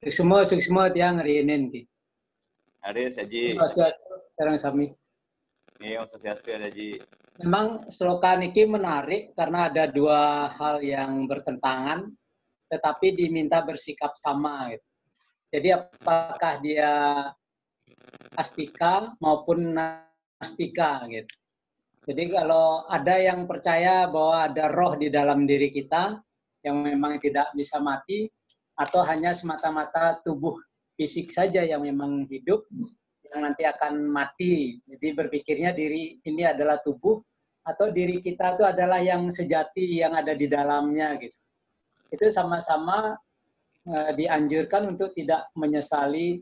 sukses tiang hari ini. Garis, Haji. Sekarang sami. Om Swastiastu, Haji. Memang sloka niki menarik karena ada 2 hal yang bertentangan, tetapi diminta bersikap sama. Gitu. Jadi apakah dia astika maupun nastika gitu. Jadi kalau ada yang percaya bahwa ada roh di dalam diri kita yang memang tidak bisa mati, atau hanya semata-mata tubuh fisik saja yang memang hidup, yang nanti akan mati. Jadi berpikirnya diri ini adalah tubuh, atau diri kita itu adalah yang sejati yang ada di dalamnya gitu. Itu sama-sama dianjurkan untuk tidak menyesali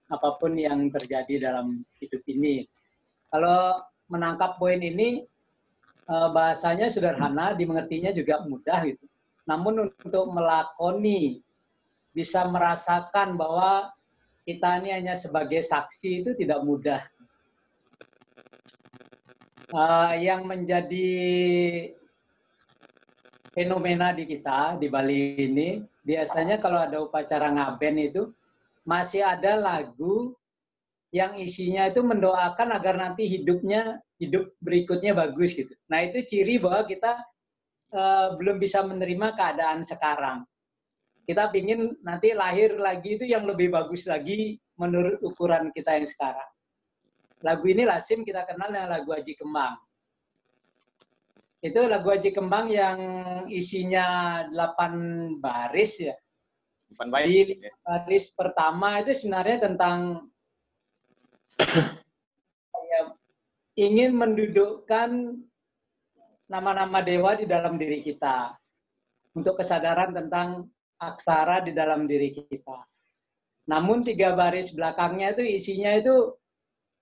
apapun yang terjadi dalam hidup ini. Kalau menangkap poin ini, bahasanya sederhana, dimengertinya juga mudah gitu. Namun untuk melakoni, bisa merasakan bahwa kita ini hanya sebagai saksi itu tidak mudah. Yang menjadi fenomena di kita, di Bali ini, biasanya kalau ada upacara ngaben itu, masih ada lagu yang isinya itu mendoakan agar nanti hidup berikutnya bagus gitu. Nah itu ciri bahwa kita belum bisa menerima keadaan sekarang. Kita ingin nanti lahir lagi itu yang lebih bagus lagi menurut ukuran kita yang sekarang. Lagu ini lazim kita kenal dengan lagu Aji Kembang. Itu lagu Aji Kembang yang isinya 8 baris ya. 8 bait. Di baris pertama itu sebenarnya tentang ingin mendudukkan nama-nama dewa di dalam diri kita. Untuk kesadaran tentang aksara di dalam diri kita. Namun 3 baris belakangnya itu isinya itu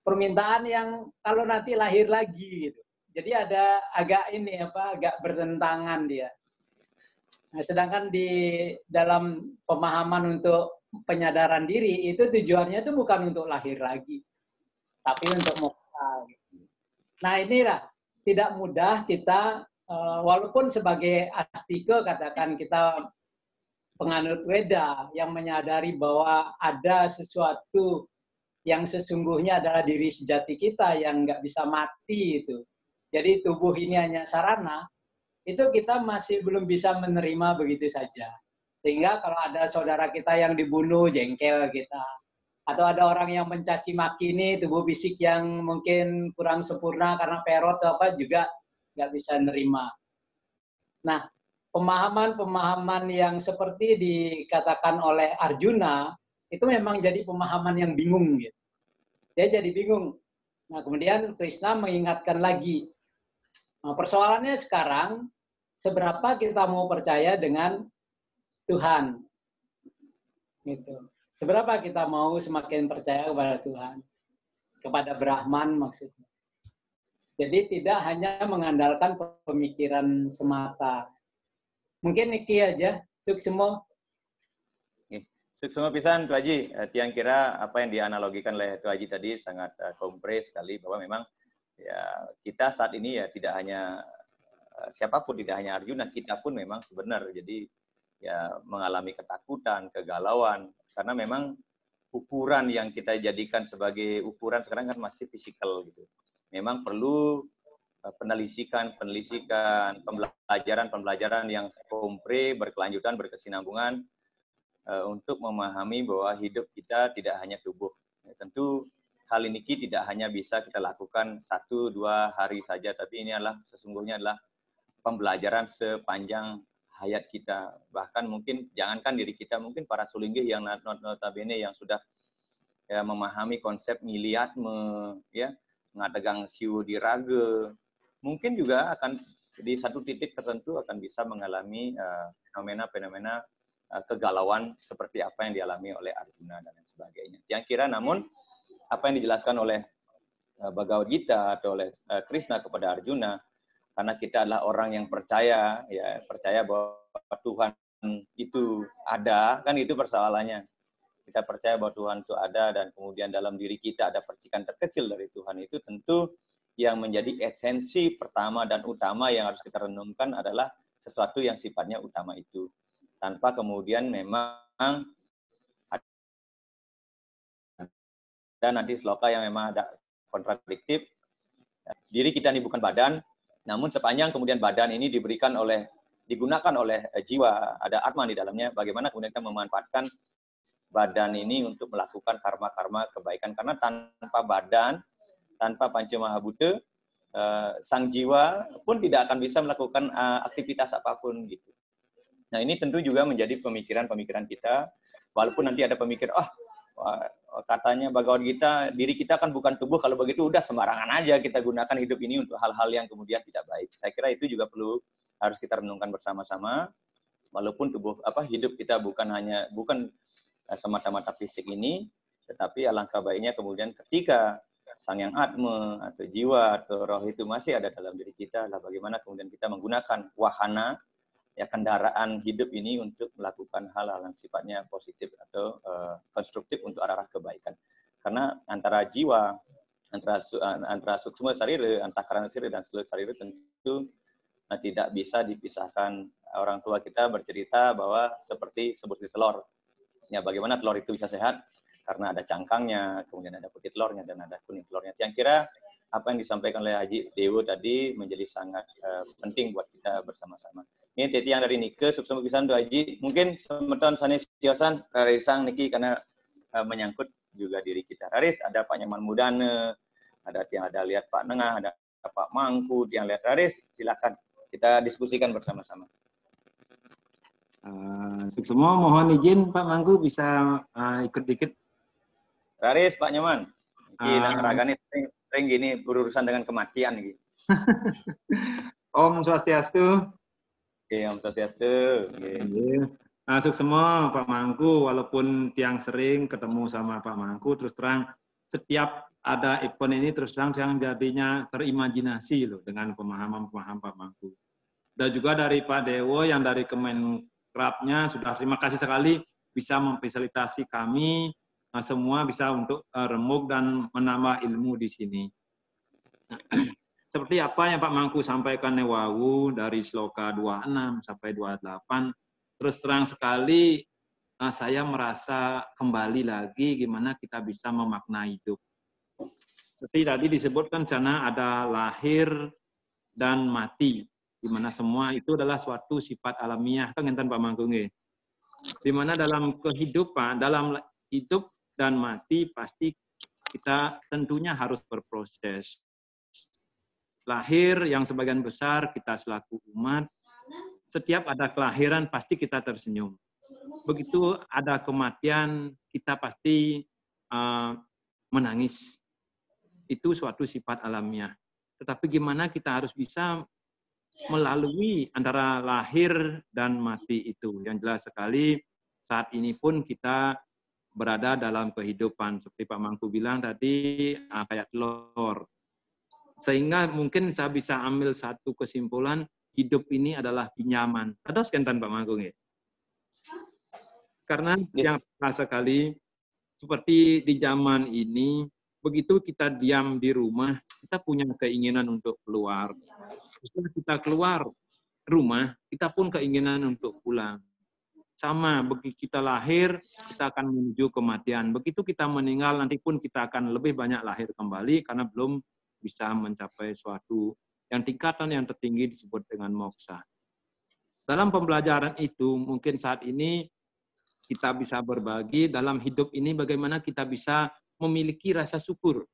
permintaan yang kalau nanti lahir lagi gitu. Jadi ada agak bertentangan dia. Nah, sedangkan di dalam pemahaman untuk penyadaran diri itu tujuannya itu bukan untuk lahir lagi, tapi untuk moksha. Nah inilah tidak mudah kita, walaupun sebagai astika katakan kita penganut Weda yang menyadari bahwa ada sesuatu yang sesungguhnya adalah diri sejati kita yang nggak bisa mati itu. Jadi tubuh ini hanya sarana, itu kita masih belum bisa menerima begitu saja. Sehingga kalau ada saudara kita yang dibunuh, jengkel kita. Atau ada orang yang mencaci maki ini, tubuh fisik yang mungkin kurang sempurna karena perot atau apa juga nggak bisa nerima. Nah, pemahaman-pemahaman yang seperti dikatakan oleh Arjuna, itu memang jadi pemahaman yang bingung. Gitu. Dia jadi bingung. Nah, kemudian Krishna mengingatkan lagi. Nah, persoalannya sekarang, seberapa kita mau percaya dengan Tuhan. Gitu. Seberapa kita mau semakin percaya kepada Tuhan. Kepada Brahman maksudnya. Jadi tidak hanya mengandalkan pemikiran semata. Mungkin Niki aja, Suksmo. Suksma pisan Tu Haji, tiang kira apa yang dianalogikan oleh Tu Haji tadi sangat kompres sekali bahwa memang ya kita saat ini ya tidak hanya siapapun, tidak hanya Arjuna, kita pun memang sebenarnya jadi ya mengalami ketakutan, kegalauan karena memang ukuran yang kita jadikan sebagai ukuran sekarang kan masih fisikal gitu. Memang perlu penelitikan, pembelajaran yang kompre, berkelanjutan, berkesinambungan untuk memahami bahwa hidup kita tidak hanya tubuh. Ya, tentu hal ini tidak hanya bisa kita lakukan 1-2 hari saja, tapi ini adalah sesungguhnya adalah pembelajaran sepanjang hayat kita. Bahkan mungkin jangankan diri kita, mungkin para sulinggih yang notabene yang sudah ya, memahami konsep ngiliatme, ya, ngadegang siu di raga, mungkin juga akan di satu titik tertentu akan bisa mengalami fenomena-fenomena kegalauan seperti apa yang dialami oleh Arjuna dan lain sebagainya. Yang kira namun apa yang dijelaskan oleh Bhagavad Gita atau oleh Krishna kepada Arjuna, karena kita adalah orang yang percaya, ya percaya bahwa Tuhan itu ada, kan itu persoalannya. Kita percaya bahwa Tuhan itu ada dan kemudian dalam diri kita ada percikan terkecil dari Tuhan itu, tentu yang menjadi esensi pertama dan utama yang harus kita renungkan adalah sesuatu yang sifatnya utama itu. Tanpa kemudian memang ada nanti sloka yang memang ada kontradiktif. Diri kita ini bukan badan, namun sepanjang kemudian badan ini digunakan oleh jiwa, ada atma di dalamnya, bagaimana kemudian kita memanfaatkan badan ini untuk melakukan karma-karma kebaikan. Karena tanpa badan, tanpa Panca Mahabhuta, sang jiwa pun tidak akan bisa melakukan aktivitas apapun gitu. Nah, ini tentu juga menjadi pemikiran-pemikiran kita, walaupun nanti ada pemikir, katanya Bhagavad Gita, diri kita kan bukan tubuh, kalau begitu udah sembarangan aja kita gunakan hidup ini untuk hal-hal yang kemudian tidak baik. Saya kira itu juga harus kita renungkan bersama-sama, walaupun hidup kita bukan semata-mata fisik ini, tetapi alangkah baiknya kemudian ketika Sang Yang Atma atau jiwa atau roh itu masih ada dalam diri kita, lah bagaimana kemudian kita menggunakan wahana, ya kendaraan hidup ini untuk melakukan hal-hal yang sifatnya positif atau konstruktif untuk arah kebaikan. Karena antara jiwa, antara suksma sarira, antakarana sarira dan seluruh sarira tentu tidak bisa dipisahkan. Orang tua kita bercerita bahwa seperti telur. Ya, bagaimana telur itu bisa sehat? Karena ada cangkangnya, kemudian ada putih telurnya dan ada kuning telurnya. Yang kira apa yang disampaikan oleh Haji Dewo tadi menjadi sangat penting buat kita bersama-sama. Ini teti yang dari Nike, suksema pisan Tu Haji. Mungkin semeton sanes siosan Rarisang Niki karena menyangkut juga diri kita. Raris, ada Pak Nyaman Mudane, ada lihat Pak Nengah, ada Pak Mangku, yang lihat Raris, silakan kita diskusikan bersama-sama. Suksema mohon izin Pak Mangku bisa ikut dikit. Raris, Pak Nyaman. Niki ragane sering gini berurusan dengan kematian gitu. Om Swastiastu. Oke, Om Swastiastu. Suksema Pak Mangku, walaupun tiang sering ketemu sama Pak Mangku, terus terang setiap ada event ini terus terang yang jadinya terimajinasi loh dengan pemahaman-pemahaman Pak Mangku. Dan juga dari Pak Dewo yang dari Kemenkrapnya sudah terima kasih sekali bisa memfasilitasi kami semua bisa untuk remuk dan menambah ilmu di sini. Seperti apa yang Pak Mangku sampaikan Newawu dari sloka 26 sampai 28, terus terang sekali saya merasa kembali lagi gimana kita bisa memaknai hidup. Seperti tadi disebutkan sana ada lahir dan mati, di mana semua itu adalah suatu sifat alamiah, kan ngenten Pak Mangku nggih. Di mana dalam kehidupan, dalam hidup dan mati pasti kita tentunya harus berproses. Lahir yang sebagian besar kita selaku umat, setiap ada kelahiran pasti kita tersenyum. Begitu ada kematian kita pasti menangis. itu suatu sifat alamiah. Tetapi gimana kita harus bisa melalui antara lahir dan mati itu. Yang jelas sekali saat ini pun kita berada dalam kehidupan. Seperti Pak Mangku bilang tadi, kayak telur. Sehingga mungkin saya bisa ambil satu kesimpulan, hidup ini adalah pinjaman. Ada sekentan Pak Mangku ya? Karena yang terasa sekali, seperti di zaman ini, begitu kita diam di rumah, kita punya keinginan untuk keluar. Setelah kita keluar rumah, kita pun keinginan untuk pulang. Sama, begitu kita lahir, kita akan menuju kematian. Begitu kita meninggal, nanti pun kita akan lebih banyak lahir kembali, karena belum bisa mencapai suatu yang tingkatan yang tertinggi disebut dengan moksa. Dalam pembelajaran itu, mungkin saat ini kita bisa berbagi dalam hidup ini bagaimana kita bisa memiliki rasa syukur.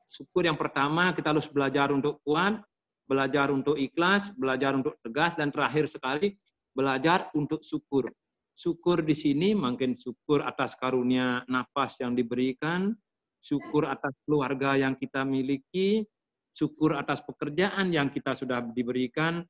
Syukur yang pertama, kita harus belajar untuk kuat, belajar untuk ikhlas, belajar untuk tegas, dan terakhir sekali, belajar untuk syukur. Syukur di sini mungkin syukur atas karunia nafas yang diberikan, syukur atas keluarga yang kita miliki, syukur atas pekerjaan yang kita sudah diberikan,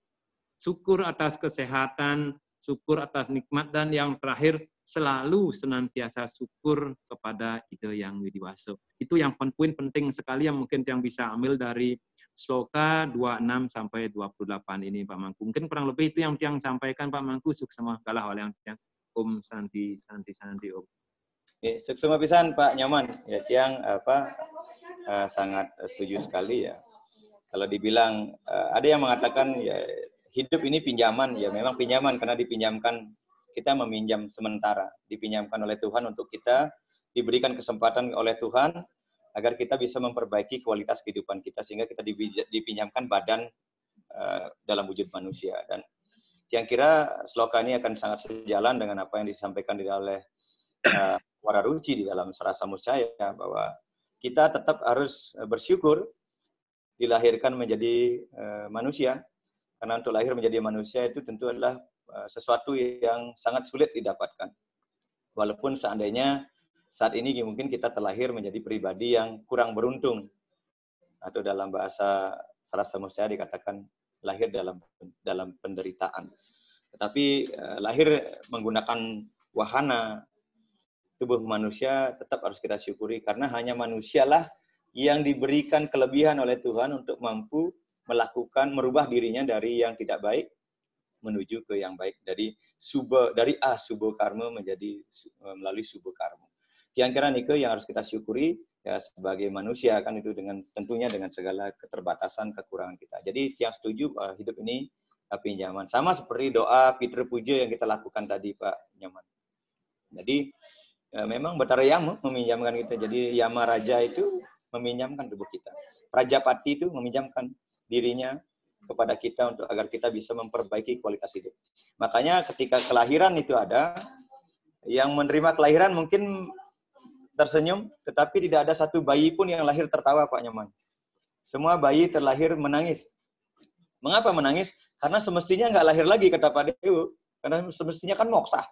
syukur atas kesehatan, syukur atas nikmat, dan yang terakhir selalu senantiasa syukur kepada Ide Yang Widiwasa. Itu yang poin penting sekali yang mungkin yang bisa ambil dari Sloka 26 sampai 28 ini Pak Mangku. Mungkin kurang lebih itu yang sampaikan Pak Mangku. Suksema kalah oleh yang Om Santi Om. Ya, suksema pisan Pak Nyaman. Ya tiang sangat setuju sekali ya. Kalau dibilang ada yang mengatakan ya hidup ini pinjaman, ya memang pinjaman karena dipinjamkan, kita meminjam sementara, dipinjamkan oleh Tuhan untuk kita, diberikan kesempatan oleh Tuhan agar kita bisa memperbaiki kualitas kehidupan kita, sehingga kita dipinjamkan badan dalam wujud manusia. Dan yang kira sloka ini akan sangat sejalan dengan apa yang disampaikan oleh Wararuci di dalam Sarasa Muscaya, bahwa kita tetap harus bersyukur dilahirkan menjadi manusia, karena untuk lahir menjadi manusia itu tentu adalah sesuatu yang sangat sulit didapatkan. Walaupun seandainya saat ini mungkin kita terlahir menjadi pribadi yang kurang beruntung, atau dalam bahasa Sarasa Muscaya dikatakan lahir dalam penderitaan. Tetapi lahir menggunakan wahana tubuh manusia tetap harus kita syukuri, karena hanya manusialah yang diberikan kelebihan oleh Tuhan untuk mampu merubah dirinya dari yang tidak baik menuju ke yang baik, dari subha karma menjadi melalui subha karma. Yang kira nike yang harus kita syukuri ya sebagai manusia, kan itu dengan tentunya dengan segala keterbatasan kekurangan kita. Jadi yang setuju hidup ini pinjaman, sama seperti doa Pitra Puja yang kita lakukan tadi Pak Nyaman. Jadi memang Batara Yama meminjamkan kita. Jadi Yama Raja itu meminjamkan tubuh kita. Rajapati itu meminjamkan dirinya kepada kita untuk agar kita bisa memperbaiki kualitas hidup. Makanya ketika kelahiran itu ada, yang menerima kelahiran mungkin tersenyum, tetapi tidak ada satu bayi pun yang lahir tertawa Pak Nyaman. Semua bayi terlahir menangis. Mengapa menangis? Karena semestinya nggak lahir lagi, kata Pak Dewa. Karena semestinya kan moksa.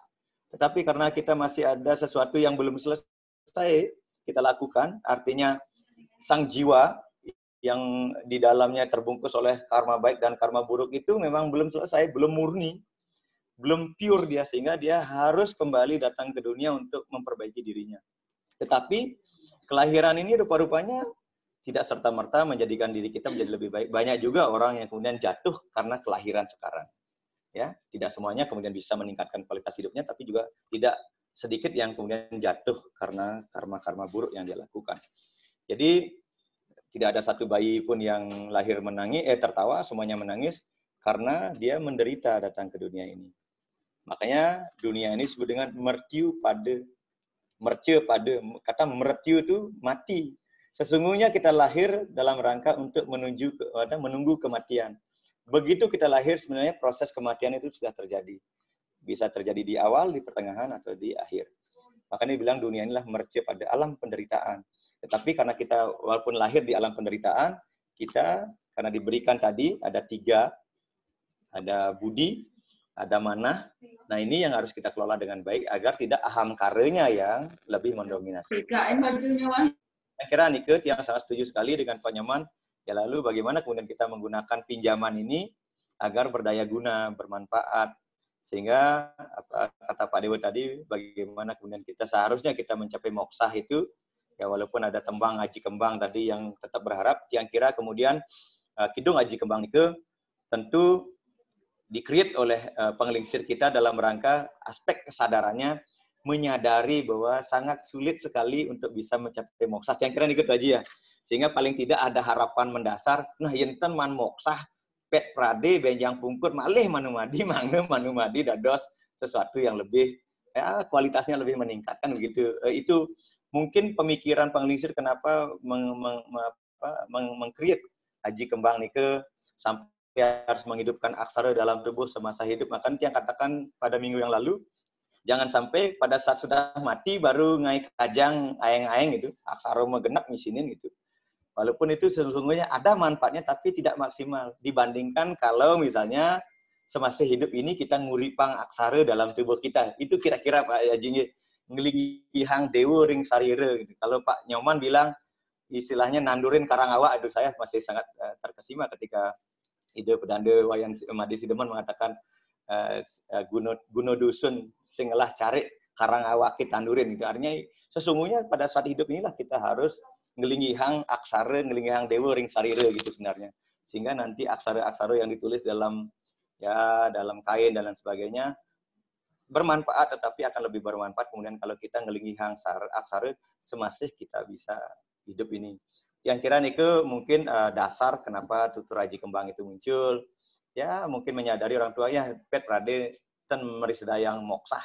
Tetapi karena kita masih ada sesuatu yang belum selesai kita lakukan, artinya sang jiwa yang di dalamnya terbungkus oleh karma baik dan karma buruk itu memang belum selesai, belum murni, belum pure dia, sehingga dia harus kembali datang ke dunia untuk memperbaiki dirinya. Tetapi kelahiran ini rupa-rupanya tidak serta-merta menjadikan diri kita menjadi lebih baik. Banyak juga orang yang kemudian jatuh karena kelahiran sekarang. Ya, tidak semuanya kemudian bisa meningkatkan kualitas hidupnya, tapi juga tidak sedikit yang kemudian jatuh karena karma-karma buruk yang dia lakukan. Jadi tidak ada satu bayi pun yang lahir tertawa, semuanya menangis karena dia menderita datang ke dunia ini. Makanya dunia ini disebut dengan mertiu pada. Kata mertiu itu mati. Sesungguhnya kita lahir dalam rangka untuk menunggu kematian. Begitu kita lahir, sebenarnya proses kematian itu sudah terjadi. Bisa terjadi di awal, di pertengahan, atau di akhir. Makanya dibilang dunia inilah mertiu pada alam penderitaan. Tetapi karena kita walaupun lahir di alam penderitaan, kita karena diberikan tadi ada 3, ada budi, ada manah. Nah ini yang harus kita kelola dengan baik agar tidak aham karenya yang lebih mendominasi. Saya kira Nike yang sangat setuju sekali dengan Pak Nyoman. Ya lalu bagaimana kemudian kita menggunakan pinjaman ini agar berdaya guna, bermanfaat. Sehingga kata Pak Dewo tadi, bagaimana kemudian seharusnya kita mencapai moksah itu, ya walaupun ada tembang aji kembang tadi yang tetap berharap, yang kira kemudian kidung aji kembang itu tentu di-create oleh penglingsir kita dalam rangka aspek kesadarannya menyadari bahwa sangat sulit sekali untuk bisa mencapai moksah. Yang kira ikut aja ya. Sehingga paling tidak ada harapan mendasar, nah yenten man moksah, pet prade, benjang pungkur, malih manumadi, manumadi, dados sesuatu yang lebih, ya kualitasnya lebih meningkatkan begitu. Itu mungkin pemikiran penglingsir kenapa meng-create Haji Kembang Nike sampai harus menghidupkan aksara dalam tubuh semasa hidup. Maka yang katakan pada minggu yang lalu, jangan sampai pada saat sudah mati baru ngai kajang aeng-aeng gitu, aksara megenap misinin gitu. Walaupun itu sesungguhnya ada manfaatnya tapi tidak maksimal dibandingkan kalau misalnya semasa hidup ini kita nguripang aksara dalam tubuh kita. Itu kira-kira Pak Haji ngelihang dewa ring sarire gitu. Kalau Pak Nyoman bilang istilahnya nandurin karangawa, aduh saya masih sangat terkesima ketika ide pedanda Wayan Madi Sideman mengatakan Guno dusun singelah cari karang awaki tandurin gitu. Artinya sesungguhnya pada saat hidup inilah kita harus ngelingihang aksara, ngelingihang dewa ring sarire gitu sebenarnya. Sehingga nanti aksara-aksara yang ditulis dalam kain dan lain sebagainya bermanfaat, tetapi akan lebih bermanfaat kemudian kalau kita ngelingihang aksara semasih kita bisa hidup ini. Yang kira Nike mungkin dasar kenapa tutur Haji Kembang itu muncul. Ya mungkin menyadari orang tuanya pet rade ten merisedayang moksah.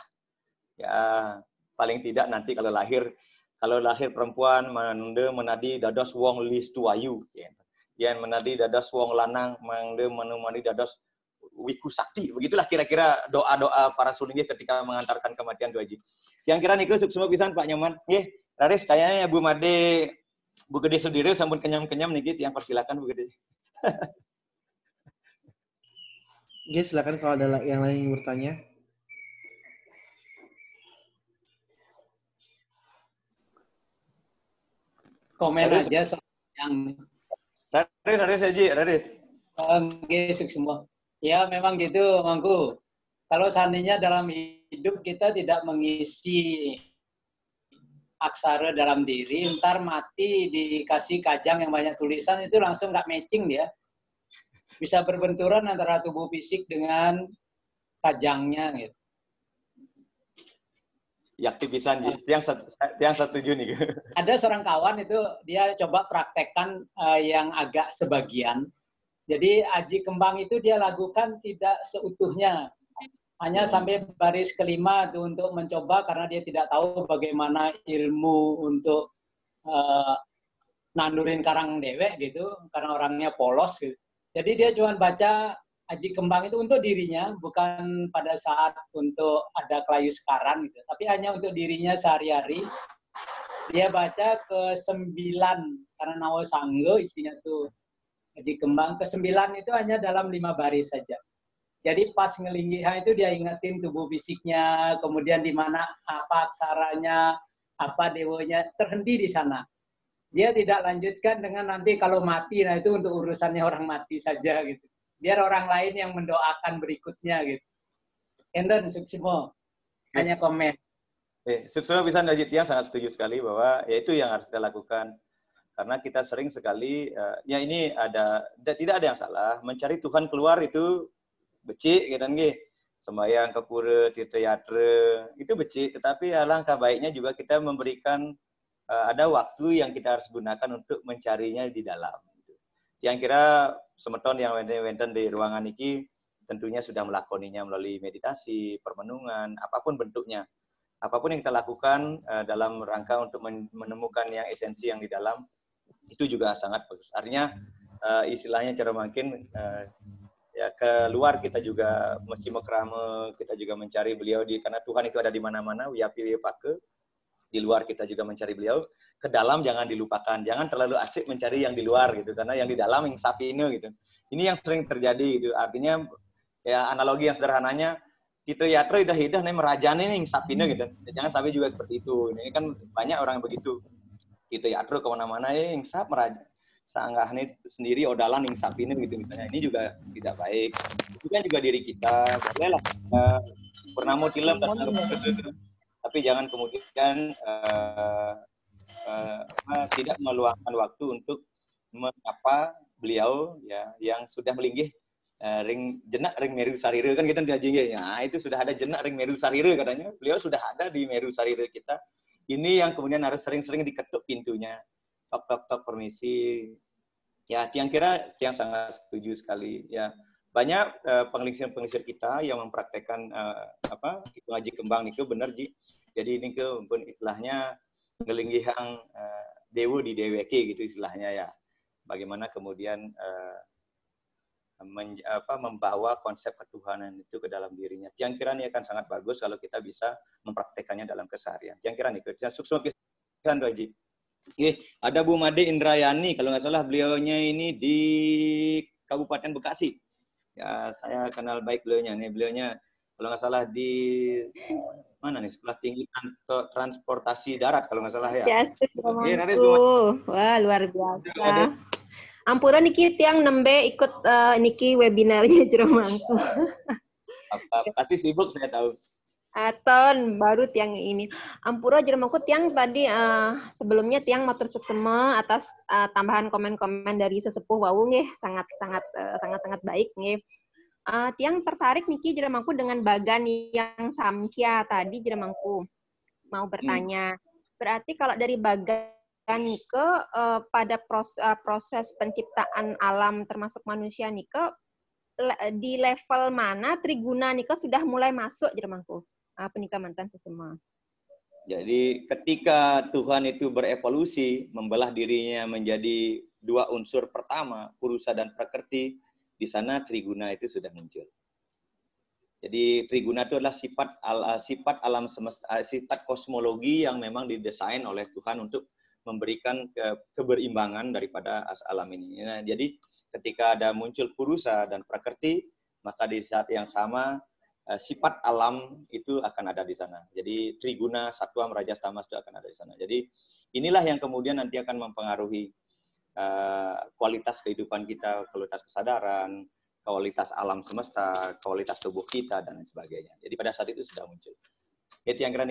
Ya paling tidak nanti kalau lahir perempuan menadi dados wong lis tuayu. Yang menadi dados wong lanang menadi dados wiku sakti. Begitulah kira-kira doa-doa para sulingnya ketika mengantarkan kematian Haji. Yang kira Nike semua pisan Pak Nyoman. Nggih, Raris kayaknya Bu Made Bu Gede sendiri sampun kenyam-kenyam nih yang persilakan Bu Gede. Oke, silakan kalau ada yang lain yang bertanya. Komen aja soal yang Raris. Oke, semua. Ya, memang gitu, Mangku. Kalau seandainya dalam hidup kita tidak mengisi aksara dalam diri, ntar mati dikasih kajang yang banyak tulisan itu langsung nggak matching dia. Bisa berbenturan antara tubuh fisik dengan kajangnya gitu. Yakti pisan yang setuju nih. Ada seorang kawan itu dia coba praktekkan yang agak sebagian. Jadi Haji Kembang itu dia lakukan tidak seutuhnya. Hanya sampai baris kelima itu untuk mencoba karena dia tidak tahu bagaimana ilmu untuk nandurin karang dewek gitu karena orangnya polos gitu. Jadi dia cuma baca Haji Kembang itu untuk dirinya, bukan pada saat untuk ada kelayu sekarang gitu, tapi hanya untuk dirinya sehari-hari. Dia baca ke-9 karena Nawa Sanggo isinya tuh Haji Kembang, ke-9 itu hanya dalam 5 baris saja. Jadi pas ngelinggihan itu dia ingetin tubuh fisiknya, kemudian di mana apa aksaranya, apa dewonya, terhenti di sana. Dia tidak lanjutkan dengan nanti kalau mati, nah itu untuk urusannya orang mati saja gitu. Biar orang lain yang mendoakan berikutnya gitu. Enten Suksimo, hanya komen. Suksimo bisa Najit yang sangat setuju sekali bahwa ya itu yang harus kita lakukan. Karena kita sering sekali, ya ini tidak ada yang salah. Mencari Tuhan keluar itu becik, gitu kan, sembahyang ke pura, tirta-yatra, itu becik. Tetapi alangkah baiknya juga kita memberikan ada waktu yang kita harus gunakan untuk mencarinya di dalam. Yang kira semeton yang wenten di ruangan ini tentunya sudah melakoninya melalui meditasi, permenungan, apapun bentuknya. Apapun yang kita lakukan dalam rangka untuk menemukan yang esensi yang di dalam, itu juga sangat bagus. Artinya istilahnya cara makin ya keluar kita juga mesti mekrame, kita juga mencari beliau karena Tuhan itu ada di mana-mana, wiyapi wiyapake. Di luar kita juga mencari beliau, ke dalam jangan dilupakan, jangan terlalu asik mencari yang di luar gitu, karena yang di dalam yang sapine gitu. Ini yang sering terjadi gitu. Artinya ya analogi yang sederhananya kita yatra hidah nih merajani nih sapine gitu. Jangan sampai juga seperti itu. Ini kan banyak orang begitu. kita atur kemana-mana insap meraja sanggah ini sendiri odalan insap ini gitu misalnya, ini juga tidak baik. Itu kan juga diri kita, bolehlah pernah mau film dan tapi jangan kemudian tidak meluangkan waktu untuk menyapa beliau ya yang sudah melinggih jenak ring Meru Sarira kan kita diaji ya, itu sudah ada jenak ring Meru Sarira katanya, beliau sudah ada di Meru Sarira kita. Ini yang kemudian harus sering-sering diketuk pintunya, tok permisi ya. Tiang sangat setuju sekali ya. Banyak pengelingsian kita yang mempraktekkan itu haji kembang niku bener Ji. Jadi ini pun istilahnya ngelinggihang dewa di deweke gitu istilahnya ya. Bagaimana kemudian membawa konsep ketuhanan itu ke dalam dirinya. Tiang kira ini akan sangat bagus kalau kita bisa mempraktekannya dalam keseharian. Tiang kira nih, sukses pisan Haji. Ada Bu Made Indrayani, kalau nggak salah beliaunya ini di Kabupaten Bekasi. Ya, saya kenal baik beliaunya. Nih beliaunya kalau nggak salah di mana nih, Sekolah Tinggi Transportasi Darat kalau nggak salah ya. Wah, luar biasa. Ampura niki tiang nembe ikut niki webinarnya Jeromangku. Pasti sibuk saya tahu. Aton baru tiang ini. Ampura Jeromangku tiang tadi sebelumnya tiang matur suksema atas tambahan komen-komen dari sesepuh wau nggih sangat baik nggih. Tiang tertarik niki Jeromangku dengan bagan yang samkia tadi Jeromangku mau bertanya. Berarti kalau dari bagan Nike pada proses penciptaan alam termasuk manusia Nike di level mana Triguna Nike sudah mulai masuk Jermangku penikah mantan sesama. Jadi ketika Tuhan itu berevolusi membelah dirinya menjadi dua unsur pertama Purusa dan Prakrti, di sana Triguna itu sudah muncul. Jadi Triguna itu adalah sifat alam semesta, sifat kosmologi yang memang didesain oleh Tuhan untuk memberikan keberimbangan daripada alam ini. Nah, jadi ketika ada muncul Purusa dan Prakrti, maka di saat yang sama sifat alam itu akan ada di sana. Jadi Triguna, Satwa, Rajas, Tamas itu akan ada di sana. Jadi inilah yang kemudian nanti akan mempengaruhi kualitas kehidupan kita, kualitas kesadaran, kualitas alam semesta, kualitas tubuh kita, dan lain sebagainya. Jadi pada saat itu sudah muncul. Itu yang keren.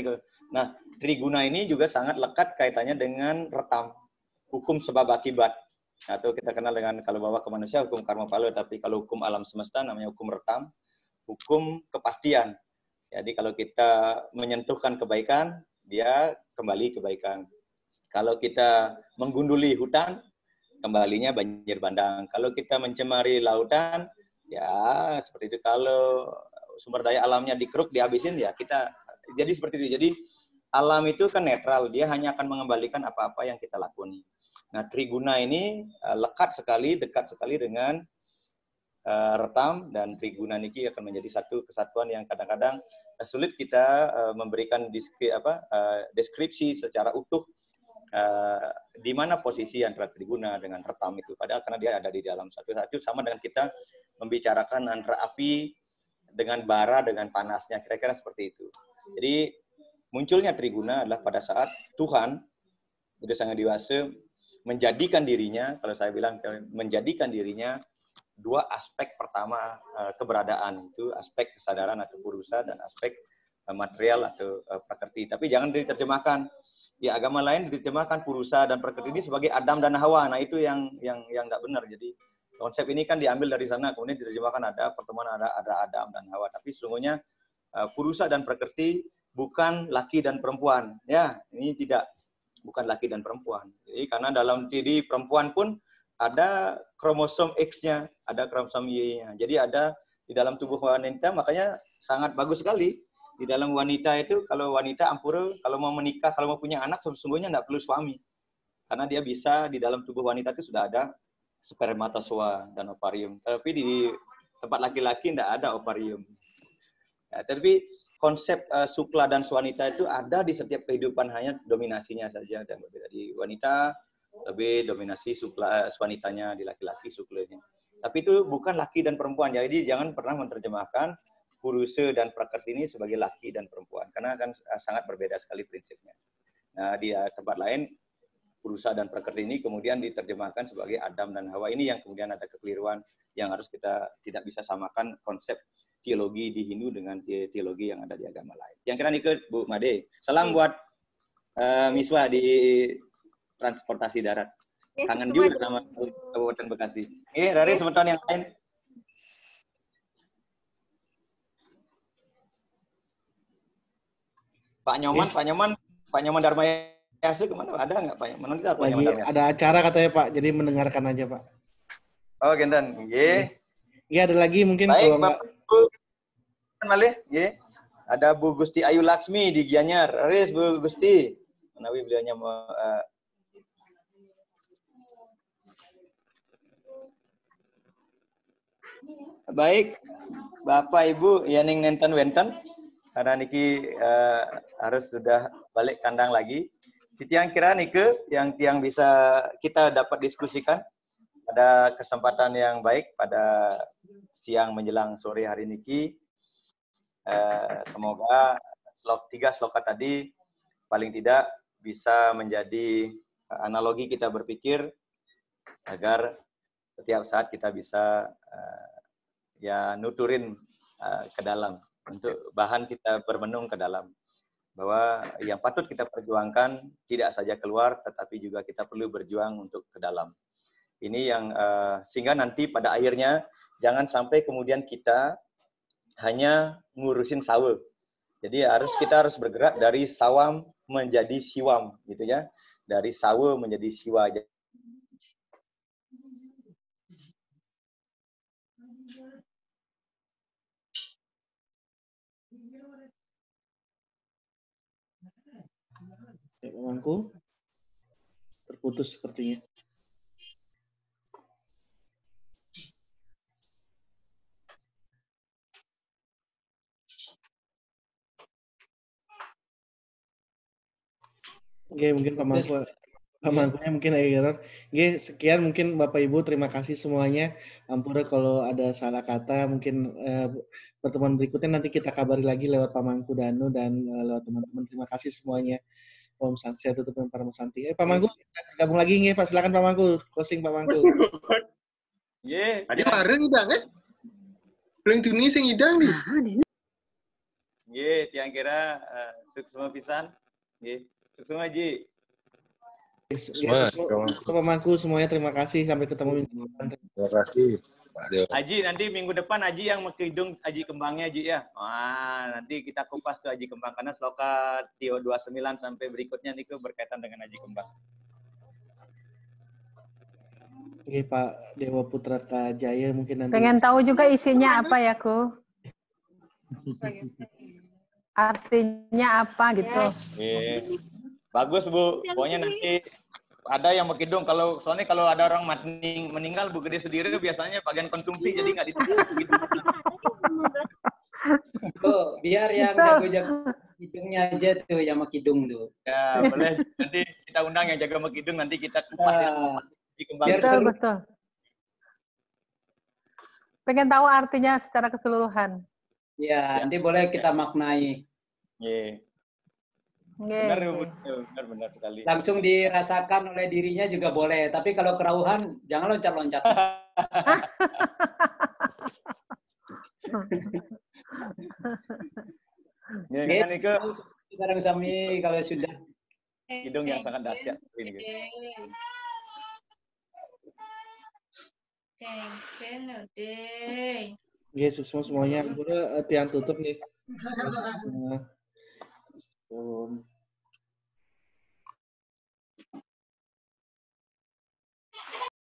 Nah, Triguna ini juga sangat lekat kaitannya dengan retam, hukum sebab akibat. Atau kita kenal dengan kalau bawa ke manusia hukum karma pala, tapi kalau hukum alam semesta namanya hukum retam, hukum kepastian. Jadi kalau kita menyentuhkan kebaikan, dia kembali kebaikan. Kalau kita menggunduli hutan, kembalinya banjir bandang. Kalau kita mencemari lautan, ya seperti itu. Kalau sumber daya alamnya dikeruk, dihabisin, ya kita jadi seperti itu. Jadi alam itu kan netral, dia hanya akan mengembalikan apa-apa yang kita lakoni. Nah, Triguna ini dekat sekali dengan retam, dan Triguna niki akan menjadi satu kesatuan yang kadang-kadang sulit kita memberikan deskripsi secara utuh di mana posisi antara Triguna dengan retam itu. Padahal karena dia ada di dalam satu-satu, sama dengan kita membicarakan antara api dengan bara dengan panasnya, kira-kira seperti itu. Jadi munculnya Triguna adalah pada saat Tuhan sudah sangat dewasa menjadikan dirinya, kalau saya bilang menjadikan dirinya dua aspek. Pertama keberadaan, itu aspek kesadaran atau Purusa, dan aspek material atau Prakrti. Tapi jangan diterjemahkan. Di agama lain diterjemahkan Purusa dan Prakrti ini sebagai Adam dan Hawa. Nah, itu yang nggak benar. Jadi konsep ini kan diambil dari sana, kemudian diterjemahkan ada pertemuan ada Adam dan Hawa. Tapi sesungguhnya Purusa dan Prakrti bukan laki dan perempuan. Ya, ini bukan laki dan perempuan. Jadi karena dalam diri perempuan pun ada kromosom X-nya, ada kromosom Y-nya. Jadi ada di dalam tubuh wanita, makanya sangat bagus sekali. Di dalam wanita itu, kalau wanita ampura, kalau mau menikah, kalau mau punya anak, sesungguhnya tidak perlu suami. Karena dia bisa, di dalam tubuh wanita itu sudah ada spermatozoa dan ovarium. Tapi di tempat laki-laki tidak ada ovarium. Ya, tapi konsep sukla dan swanita itu ada di setiap kehidupan, hanya dominasinya saja dan berbeda. Di wanita lebih dominasi swanitanya, di laki-laki suklanya. Tapi itu bukan laki dan perempuan. Jadi jangan pernah menerjemahkan Purusa dan Prakrti ini sebagai laki dan perempuan, karena kan sangat berbeda sekali prinsipnya. Nah, di tempat lain Purusa dan Prakriti ini kemudian diterjemahkan sebagai Adam dan Hawa. Ini yang kemudian ada kekeliruan yang harus kita tidak bisa samakan konsep teologi di Hindu dengan teologi yang ada di agama lain. Yang kira ikut Bu Made. Salam buat Miswa di transportasi darat. Kangen juga sama Kabupaten Bekasi. Dari sebentar yang lain. Pak Nyoman Dharma Yasa kemana? Ada nggak Pak Nyoman? Lagi ada acara katanya Pak, jadi mendengarkan aja Pak. Oh, Gendan. Iya, ada lagi mungkin. Baik, kalau Bapak Ibu. Malih, ada Bu Gusti Ayu Laksmi di Gianyar. Aris Bu Gusti. Menawi beliaunya baik, Bapak Ibu yaning nenten wenten karena niki harus sudah balik kandang lagi. Tiang kira nike yang tiang bisa kita dapat diskusikan pada kesempatan yang baik pada siang menjelang sore hari niki. Semoga 3 sloka tadi paling tidak bisa menjadi analogi kita berpikir agar setiap saat kita bisa ya nuturin ke dalam untuk bahan kita bermenung ke dalam bahwa yang patut kita perjuangkan tidak saja keluar tetapi juga kita perlu berjuang untuk ke dalam. Ini yang sehingga nanti pada akhirnya jangan sampai kemudian kita hanya ngurusin sawe. Jadi kita harus bergerak dari sawam menjadi siwam gitu ya. Dari sawe menjadi siwa. Pamangku terputus sepertinya. Oke, mungkin pamangkunya mungkin error. Oke, sekian mungkin Bapak Ibu, terima kasih semuanya. Ampura kalau ada salah kata, mungkin pertemuan berikutnya nanti kita kabari lagi lewat Pamangku Danu dan lewat teman-teman. Terima kasih semuanya. Om Santi, saya tutup dengan Pak Santi. Pak Mangku, gabung lagi nih, Pak. Silakan Pak Mangku, closing Pak Mangku. Tadi bareng idang Paling tuni sing idang nih. Tiang kira sukses pisan. Sukses Ji. Pak Mangku semuanya terima kasih, sampai ketemu minggu depan. Terima kasih. Aji, nanti minggu depan Aji yang pakai hidung Aji kembangnya Aji ya. Wah, nanti kita kupas tuh Aji kembang karena sloka Tio 29 sampai berikutnya nih berkaitan dengan Aji kembang. Oke, Pak Dewa Putra Jaya mungkin nanti. Pengen tahu juga isinya apa ya, Ku? Artinya apa gitu. Bagus, Bu. Pokoknya nanti ada yang pakai hidung soalnya kalau ada orang meninggal Bu Gede sendiri biasanya bagian konsumsi jadi nggak ditutup gitu. Oh, biar yang jago-jago hidungnya aja tuh yang pakai hidung tuh. Ya, boleh. Nanti kita undang yang jaga pakai hidung, nanti kita kupas di kembang. Betul. Pengen tahu artinya secara keseluruhan. Ya, nanti boleh kita maknai. Benar sekali. Langsung dirasakan oleh dirinya juga boleh. Tapi kalau kerauhan, jangan loncat-loncat. Kan itu sarang sami kalau sudah hidung yang sangat dahsyat ini. Yesus semuanya, udah tiang tutup nih.